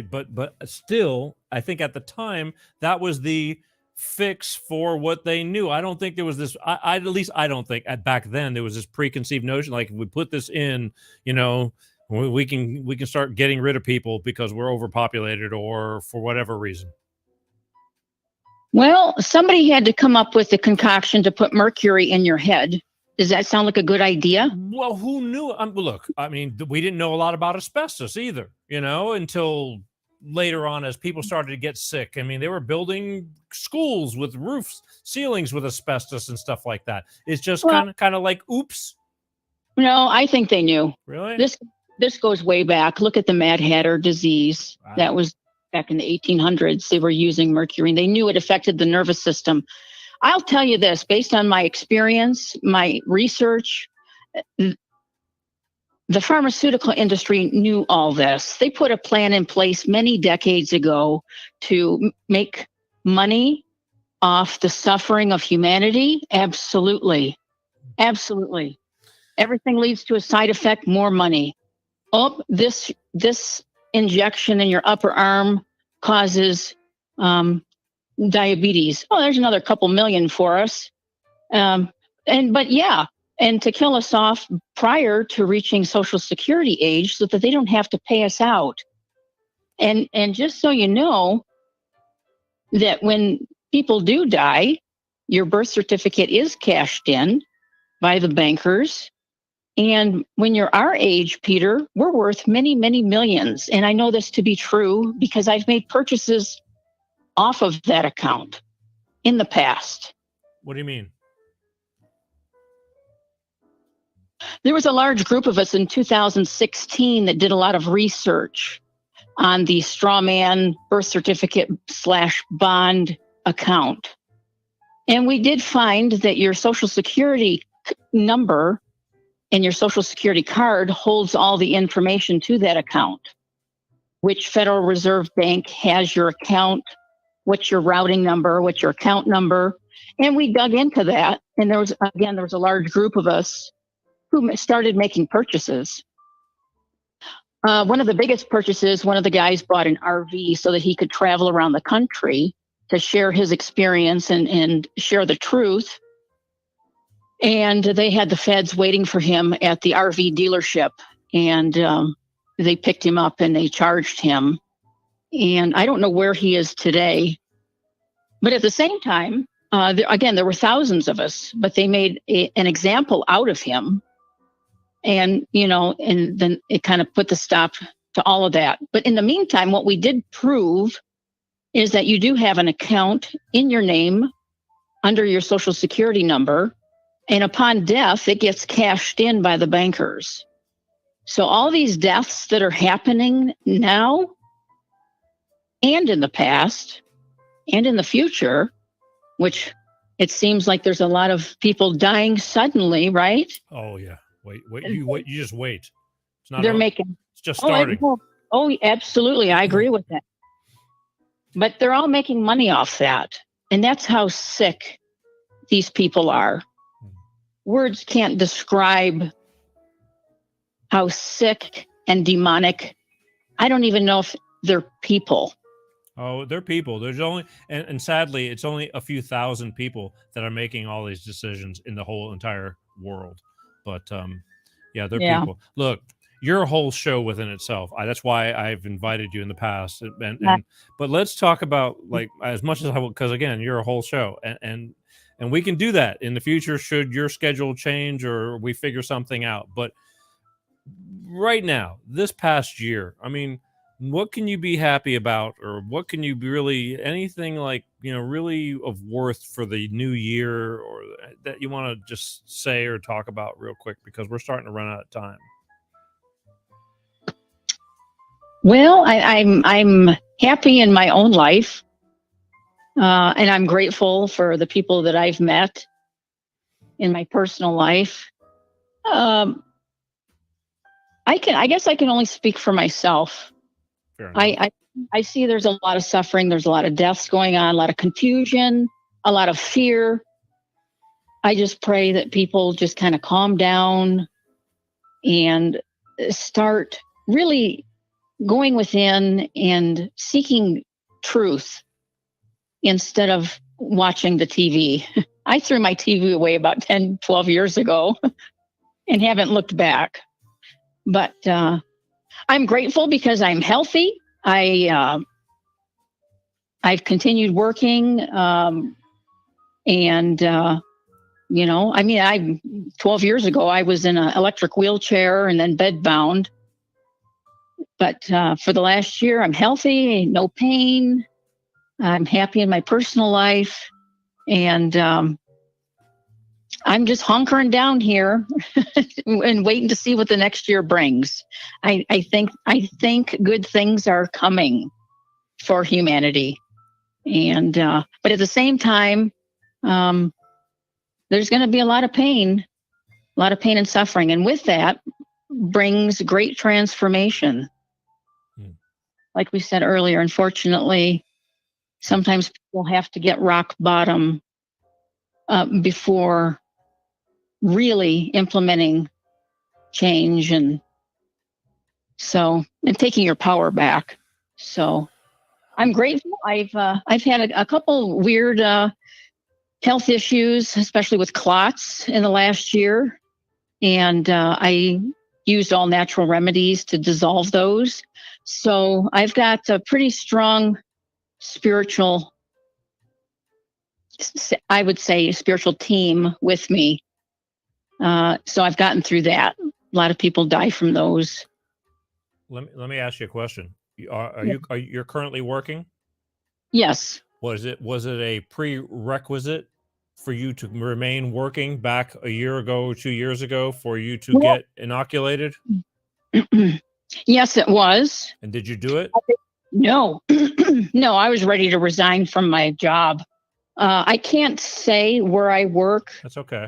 But still, I think at the time that was the fix for what they knew. I don't think there was this. At least I don't think back then there was this preconceived notion like, if we put this in, we can start getting rid of people because we're overpopulated or for whatever reason. Well, somebody had to come up with the concoction to put mercury in your head. Does that sound like a good idea? Well, who knew? Look, I mean, we didn't know a lot about asbestos either, until later on as people started to get sick. I mean, they were building schools with roofs, ceilings with asbestos and stuff like that. It's just Well- kind of like, oops. No, I think they knew. Really? This goes way back. Look at the Mad Hatter disease. Wow. That was back in the 1800s. They were using mercury, and they knew it affected the nervous system. I'll tell you this, based on my experience, my research, the pharmaceutical industry knew all this. They put a plan in place many decades ago to make money off the suffering of humanity. Absolutely. Absolutely. Everything leads to a side effect, more money. Oh, this injection in your upper arm causes diabetes. Oh, there's another couple million for us. And to kill us off prior to reaching Social Security age so that they don't have to pay us out. And just so you know, that when people do die, your birth certificate is cashed in by the bankers. And when you're our age, Peter, we're worth many, many millions. And I know this to be true because I've made purchases off of that account in the past. What do you mean? There was a large group of us in 2016 that did a lot of research on the straw man birth certificate / bond account. And we did find that your Social Security number and your Social Security card holds all the information to that account. Which Federal Reserve Bank has your account, what's your routing number, what's your account number. And we dug into that. And there was a large group of us who started making purchases. One of the biggest purchases, one of the guys bought an RV so that he could travel around the country to share his experience and share the truth. And they had the feds waiting for him at the RV dealership. And they picked him up and they charged him. And I don't know where he is today. But at the same time, there were thousands of us, but they made an example out of him. And then it kind of put the stop to all of that. But in the meantime, what we did prove is that you do have an account in your name under your Social Security number. And upon death, it gets cashed in by the bankers. So all these deaths that are happening now and in the past and in the future, which it seems like there's a lot of people dying suddenly, right? Oh yeah. Wait. You just wait. It's not. They're making. It's just starting. Absolutely. I agree with that. But they're all making money off that. And that's how sick these people are. Words can't describe how sick and demonic. I don't even know if they're people. Oh, they're people. There's only, and sadly, it's only a few thousand people that are making all these decisions in the whole entire world. But they're people. Look, you're a whole show within itself. That's why I've invited you in the past. But let's talk about, like, as much as I will, because again, you're a whole show, and we can do that in the future should your schedule change or we figure something out. But right now, this past year, I mean, what can you be happy about, or what can you be really, anything like, really of worth for the new year, or that you want to just say or talk about real quick, because we're starting to run out of time. Well, I'm happy in my own life. And I'm grateful for the people that I've met in my personal life. I guess I can only speak for myself. Fair enough. I see there's a lot of suffering. There's a lot of deaths going on, a lot of confusion, a lot of fear. I just pray that people just kind of calm down and start really going within and seeking truth instead of watching the TV. I threw my TV away about 10, 12 years ago and haven't looked back. But I'm grateful because I'm healthy. I've continued working. 12 years ago, I was in an electric wheelchair and then bedbound. But for the last year, I'm healthy, no pain. I'm happy in my personal life. And I'm just hunkering down here and waiting to see what the next year brings. I think good things are coming for humanity. And but at the same time, there's going to be a lot of pain and suffering. And with that brings great transformation. Like we said earlier, unfortunately, sometimes people have to get rock bottom before really implementing change and taking your power back. So I'm grateful. I've had a couple weird health issues, especially with clots in the last year. And I used all natural remedies to dissolve those. So I've got a pretty strong spiritual, I would say, spiritual team with me. So I've gotten through that. A lot of people die from those. Let me ask you a question. You're currently working? Yes. Was it a prerequisite for you to remain working back a year ago, 2 years ago, for you to get inoculated? Yes, it was. And did you do it? No, no, I was ready to resign from my job. I can't say where I work. That's okay.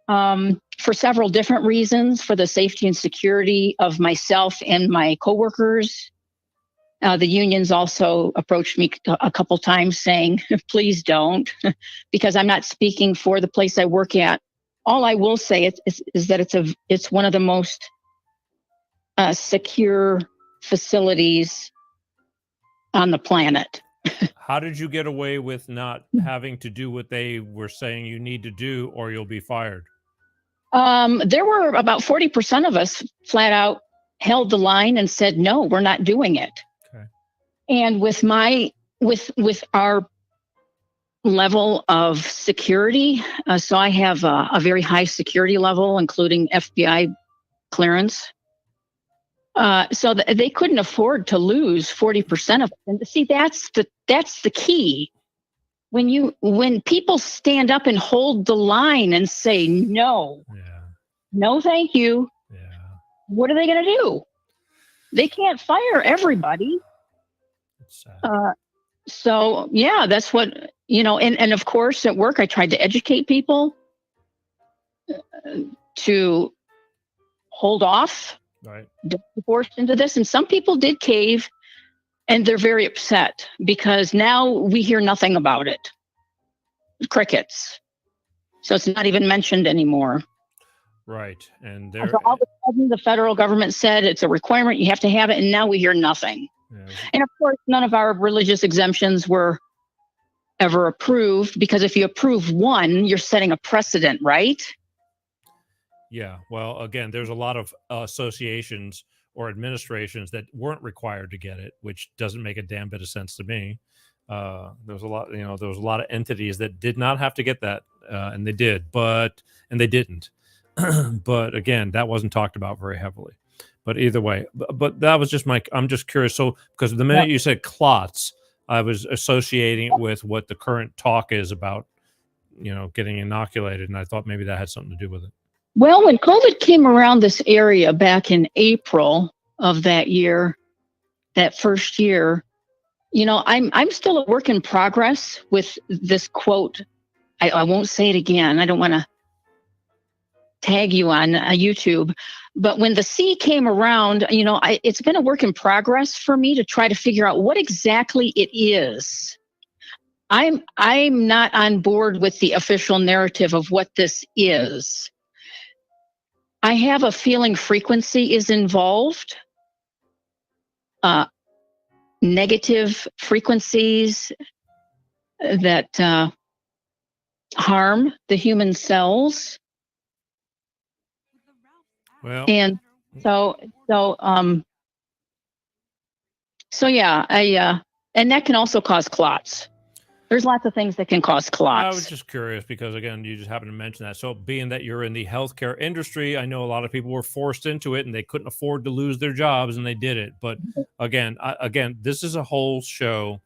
For several different reasons, for the safety and security of myself and my coworkers. The unions also approached me a couple times saying, please don't, because I'm not speaking for the place I work at. All I will say is that it's one of the most secure facilities on the planet. How did you get away with not having to do what they were saying you need to do, or you'll be fired? There were about 40% of us flat out held the line and said, no, we're not doing it. Okay. And with our level of security, so I have a very high security level, including FBI clearance. So they couldn't afford to lose 40% of it. And see, that's the key. When people stand up and hold the line and say no, no, thank you. Yeah. What are they going to do? They can't fire everybody. It's sad. So yeah, that's what, and of course at work, I tried to educate people to hold off. Right. Don't be forced into this. And some people did cave, and they're very upset because now we hear nothing about it. Crickets. So it's not even mentioned anymore. Right. And so all of a sudden the federal government said it's a requirement, you have to have it, and now we hear nothing. Yeah. And of course, none of our religious exemptions were ever approved, because if you approve one, you're setting a precedent, right? Yeah. Well, again, there's a lot of associations or administrations that weren't required to get it, which doesn't make a damn bit of sense to me. There's a lot, there was a lot of entities that did not have to get that, and they did, and they didn't. But again, that wasn't talked about very heavily. But either way, but that was just I'm just curious. So, because the minute you said clots, I was associating it with what the current talk is about, getting inoculated. And I thought maybe that had something to do with it. Well, when COVID came around this area back in April of that year, that first year, I'm still a work in progress with this quote. I won't say it again. I don't want to tag you on YouTube. But when the C came around, it's been a work in progress for me to try to figure out what exactly it is. I'm not on board with the official narrative of what this is. I have a feeling frequency is involved. Negative frequencies that harm the human cells. Well, and so yeah, and that can also cause clots. there's lots of things that can cause clots. I was just curious because, again, you just happened to mention that. So being that you're in the healthcare industry, I know a lot of people were forced into it and they couldn't afford to lose their jobs and they did it. But again, this is a whole show,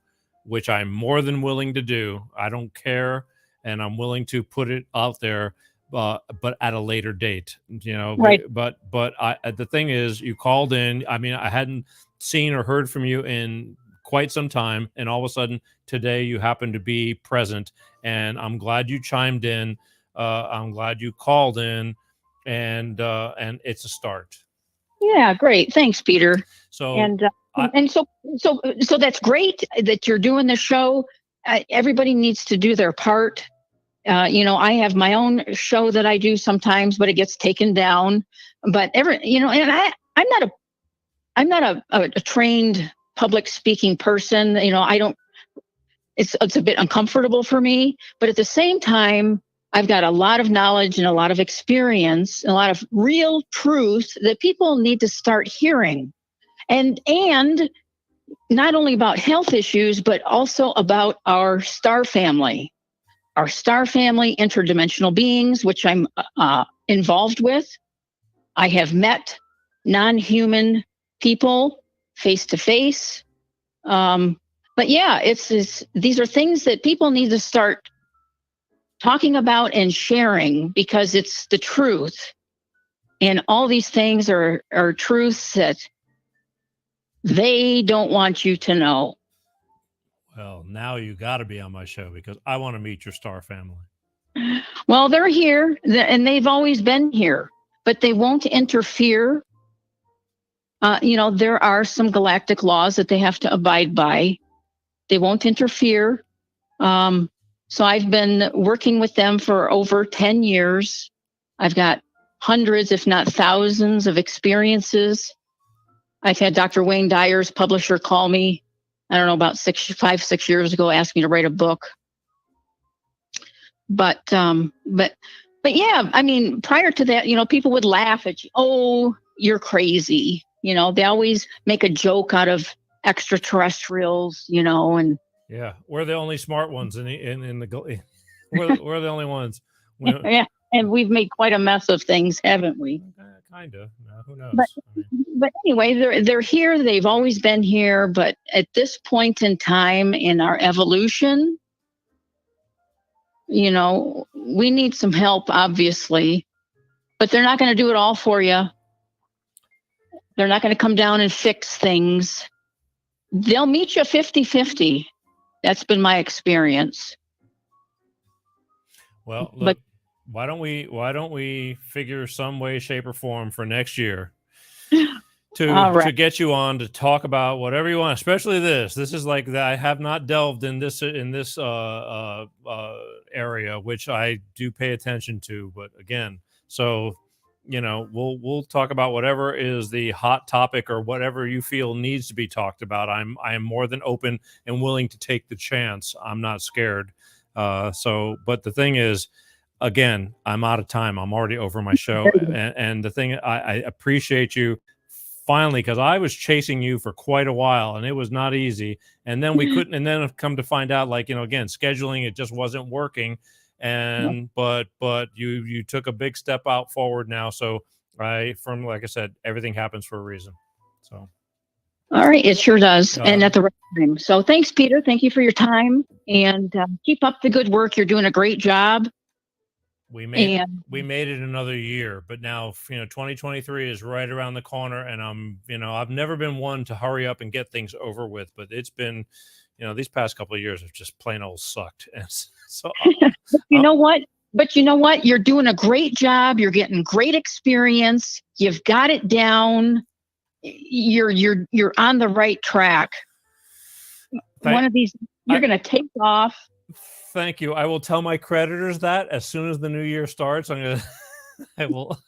which I'm more than willing to do. I don't care. And I'm willing to put it out there, but at a later date, Right. But the thing is, you called in. I mean, I hadn't seen or heard from you in quite some time, and all of a sudden today you happen to be present, and I'm glad you chimed in. I'm glad you called in, and it's a start. Yeah, great. Thanks, Peter. So so that's great that you're doing the show. Everybody needs to do their part. I have my own show that I do sometimes, but it gets taken down. But and I'm not a trained public speaking person. I don't. It's a bit uncomfortable for me, but at the same time, I've got a lot of knowledge and a lot of experience, and a lot of real truth that people need to start hearing, and not only about health issues, but also about our star family. Our star family, interdimensional beings, which I'm involved with. I have met non-human people face to face. But yeah, these are things that people need to start talking about and sharing because it's the truth. And all these things are truths that they don't want you to know. Well, now you got to be on my show because I want to meet your star family. Well, they're here and they've always been here, but they won't interfere. There are some galactic laws that they have to abide by. They won't interfere. So I've been working with them for over 10 years. I've got hundreds, if not thousands, of experiences. I've had Dr. Wayne Dyer's publisher call me, I don't know, about 6 years ago, asked me to write a book. But yeah, I mean, prior to that, people would laugh at you. Oh, you're crazy. They always make a joke out of extraterrestrials, and yeah, we're the only smart ones in the we're the only ones. Yeah, and we've made quite a mess of things, haven't we? Kind of. Who knows? But anyway, they're here. They've always been here. But at this point in time in our evolution, we need some help, obviously. But they're not going to do it all for you. They're not going to come down and fix things. They'll meet you 50-50. That's been my experience. Well, look, why don't we figure some way, shape, or form for next year to get you on to talk about whatever you want, especially this. This is like that. I have not delved in this area, which I do pay attention to. But again, so we'll talk about whatever is the hot topic or whatever you feel needs to be talked about. I am more than open and willing to take the chance. I'm not scared. But the thing is, again, I'm out of time. I'm already over my show. And the thing, I appreciate you finally, because I was chasing you for quite a while and it was not easy. And then we couldn't, and then I've come to find out, again, scheduling, it just wasn't working. And, but you took a big step out forward now. So like I said, everything happens for a reason. So. All right. It sure does. And at the right time. So thanks, Peter. Thank you for your time and keep up the good work. You're doing a great job. We made it another year, but now, 2023 is right around the corner and I've never been one to hurry up and get things over with, but it's been, these past couple of years have just plain old sucked. And so, you know what? You're doing a great job. You're getting great experience. You've got it down. You're on the right track. One of these, you're going to take off. Thank you. I will tell my creditors that as soon as the new year starts. I will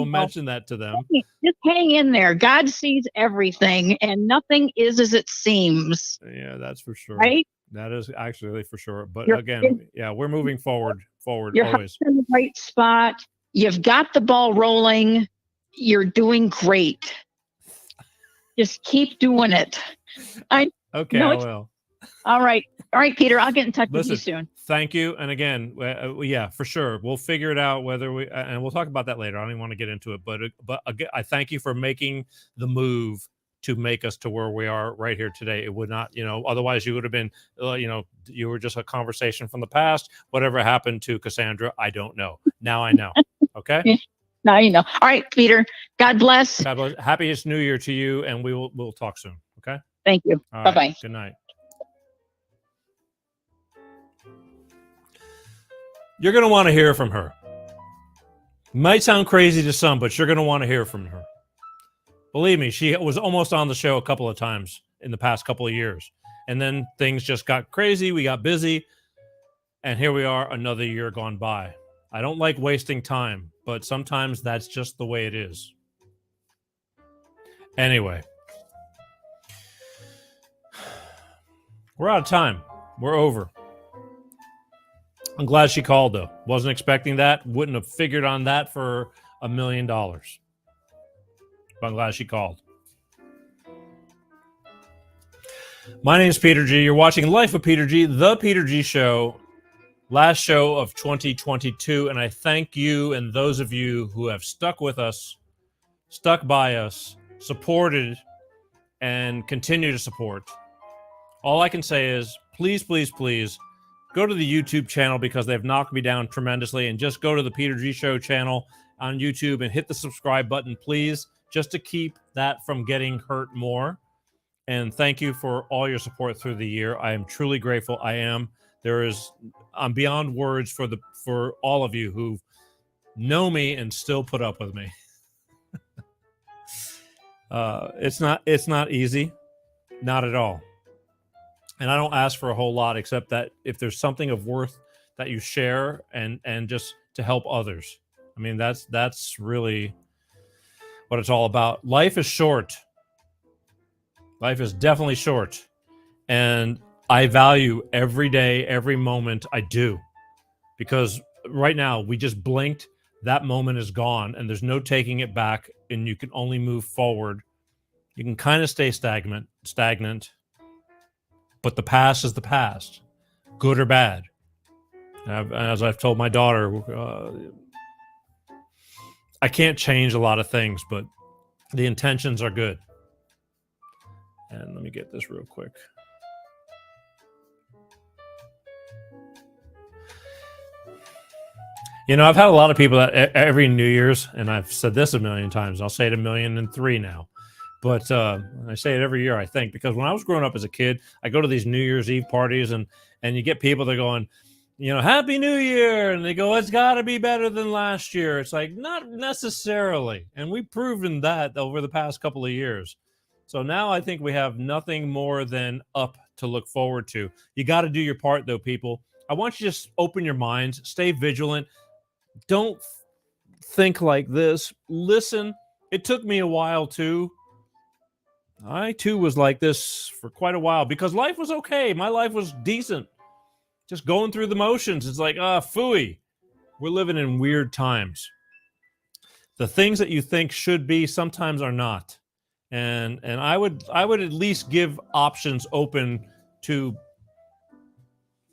mention that to them. Just hang in there. God sees everything, and nothing is as it seems. Yeah, that's for sure. Right? That is actually for sure. But again, we're moving forward. You're always in the right spot. You've got the ball rolling. You're doing great. Just keep doing it. Okay, I will. All right. All right, Peter, I'll get in touch with you Listen, soon. thank you. And again, yeah, for sure. We'll figure it out whether we, and we'll talk about that later. I don't even want to get into it, but again, I thank you for making the move to make us to where we are right here today. It would not, otherwise you would have been, you were just a conversation from the past. Whatever happened to Cassandra, I don't know. Now I know. Okay. Now you know. All right, Peter. God bless. God bless. Happiest New Year to you, and we'll talk soon. Okay. Thank you. All Bye right. bye. Good night. You're going to want to hear from her. Might sound crazy to some, but you're going to want to hear from her. Believe me, she was almost on the show a couple of times in the past couple of years. And then things just got crazy. We got busy. And here we are, another year gone by. I don't like wasting time, but sometimes that's just the way it is. Anyway, we're out of time. We're over. I'm glad she called, though. Wasn't expecting that. Wouldn't have figured on that for $1 million. But I'm glad she called. My name is Peter G. You're watching Life of Peter G, The Peter G Show, last show of 2022. And I thank you and those of you who have stuck with us, stuck by us, supported, and continue to support. All I can say is, please, please, please, go to the YouTube channel because they've knocked me down tremendously, and just go to the Peter G Show channel on YouTube and hit the subscribe button, please, just to keep that from getting hurt more. And thank you for all your support through the year. I am truly grateful. I'm beyond words for all of you who know me and still put up with me. It's not easy, not at all. And I don't ask for a whole lot, except that if there's something of worth that you share and just to help others. I mean, that's really what it's all about. Life is short. Life is definitely short. And I value every day, every moment I do. Because right now, we just blinked, that moment is gone, and there's no taking it back, and you can only move forward. You can kind of stay stagnant. But the past is the past, good or bad. As I've told my daughter, I can't change a lot of things, but the intentions are good. And let me get this real quick. I've had a lot of people that every New Year's, and I've said this a million times, I'll say it 1,000,003 now. But I say it every year, I think, because when I was growing up as a kid, I go to these New Year's Eve parties and you get people that are going, Happy New Year. And they go, it's got to be better than last year. It's like, not necessarily. And we've proven that over the past couple of years. So now I think we have nothing more than up to look forward to. You got to do your part, though, people. I want you to just open your minds, stay vigilant. Don't think like this. Listen. It took me a while, too. I, too, was like this for quite a while because life was okay. My life was decent. Just going through the motions. It's like, phooey. We're living in weird times. The things that you think should be sometimes are not. And I would at least give options open to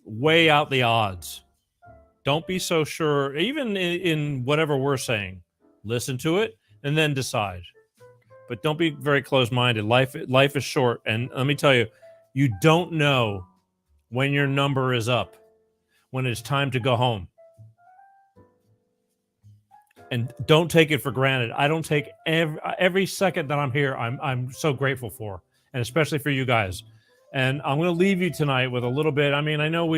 weigh out the odds. Don't be so sure, even in whatever we're saying. Listen to it and then decide. But don't be very close-minded. Life is short. And let me tell you, you don't know when your number is up, when it's time to go home. And don't take it for granted. I don't take every second that I'm here. I'm so grateful for, and especially for you guys. And I'm going to leave you tonight with a little bit. I mean, I know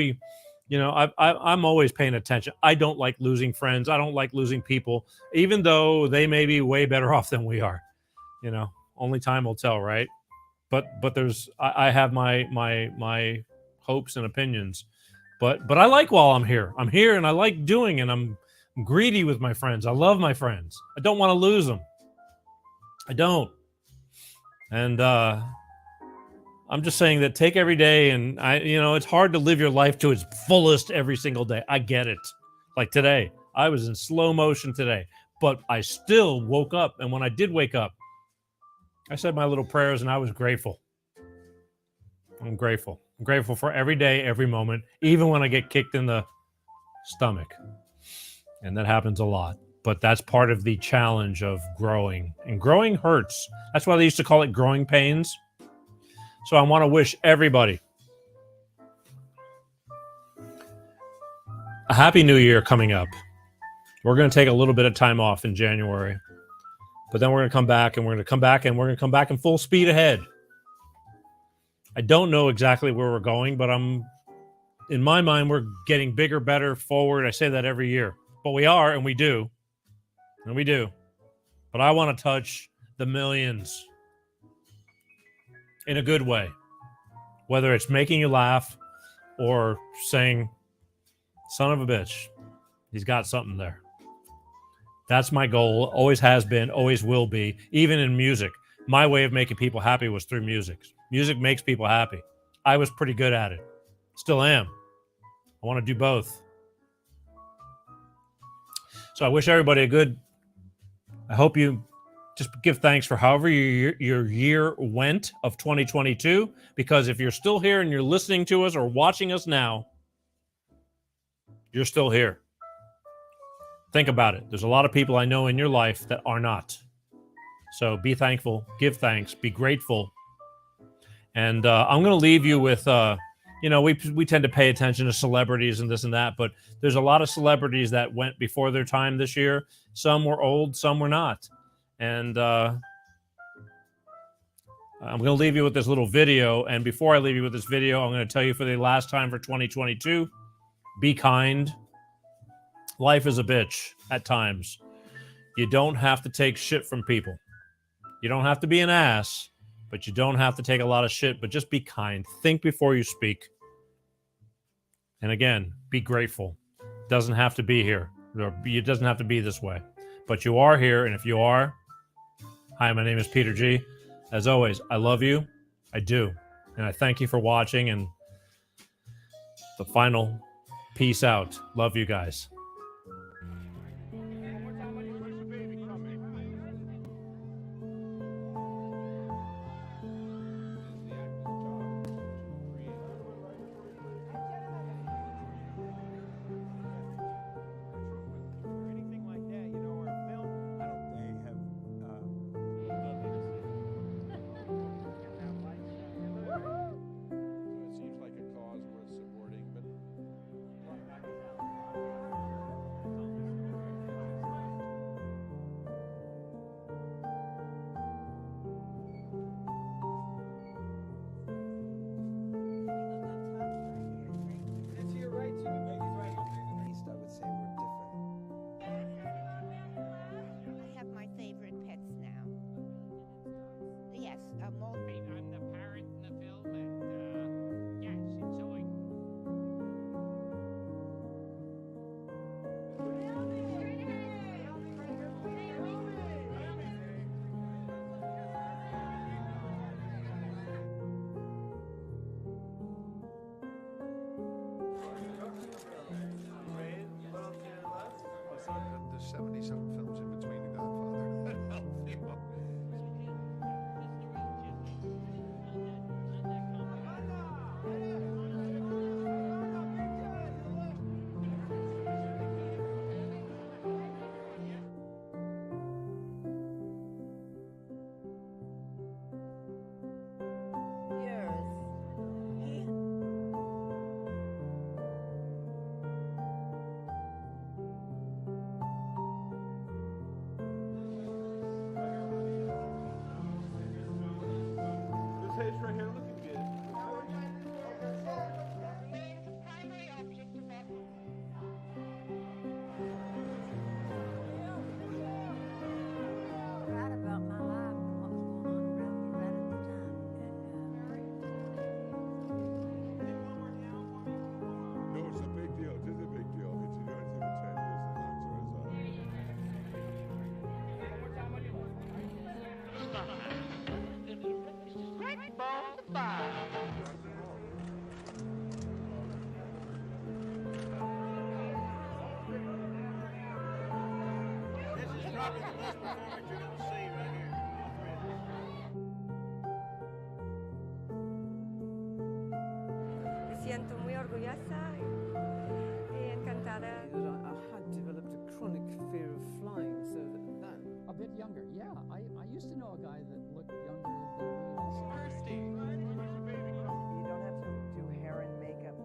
I'm always paying attention. I don't like losing friends. I don't like losing people, even though they may be way better off than we are. Only time will tell, right? But I have my hopes and opinions. But I like while I'm here. I'm here and I like doing, and I'm greedy with my friends. I love my friends. I don't want to lose them. I don't. And I'm just saying that take every day, and it's hard to live your life to its fullest every single day. I get it. Like today, I was in slow motion today, but I still woke up. And when I did wake up, I said my little prayers and I was grateful. I'm grateful. I'm grateful for every day, every moment, even when I get kicked in the stomach. And that happens a lot. But that's part of the challenge of growing. And growing hurts. That's why they used to call it growing pains. So I want to wish everybody a happy new year coming up. We're going to take a little bit of time off in January. But then we're going to come back, and we're going to come back, and we're going to come back in full speed ahead. I don't know exactly where we're going, but in my mind, we're getting bigger, better, forward. I say that every year. But we are, and we do. And we do. But I want to touch the millions in a good way. Whether it's making you laugh or saying, son of a bitch, he's got something there. That's my goal. Always has been, always will be. Even in music. My way of making people happy was through music. Music makes people happy. I was pretty good at it. Still am. I want to do both. So I wish everybody I hope you just give thanks for however your year went of 2022, because if you're still here and you're listening to us or watching us now, you're still here. Think about it. There's a lot of people I know in your life that are not. So be thankful, give thanks, be grateful. And I'm going to leave you with, we tend to pay attention to celebrities and this and that, but there's a lot of celebrities that went before their time this year. Some were old, some were not. And I'm going to leave you with this little video. And before I leave you with this video, I'm going to tell you for the last time for 2022, be kind. Life is a bitch at times. You don't have to take shit from people. You don't have to be an ass, but you don't have to take a lot of shit, but just be kind. Think before you speak. And again, be grateful. It doesn't have to be here. It doesn't have to be this way. But you are here, and if you are, hi, my name is Peter G. As always, I love you. I do. And I thank you for watching. And the final peace out. Love you guys. There's 70-something films in between The Godfather. ya está. Encantada. I had developed a chronic fear of flying, so that a bit younger. Yeah, I used to know a guy that looked younger than me also. Thirsty. Where's the baby from? You don't have to do hair and makeup.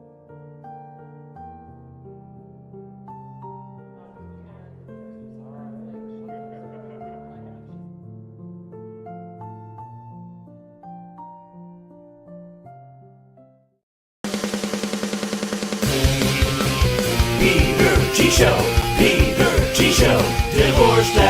Peter G Show, Peter G Show, Divorce Dad.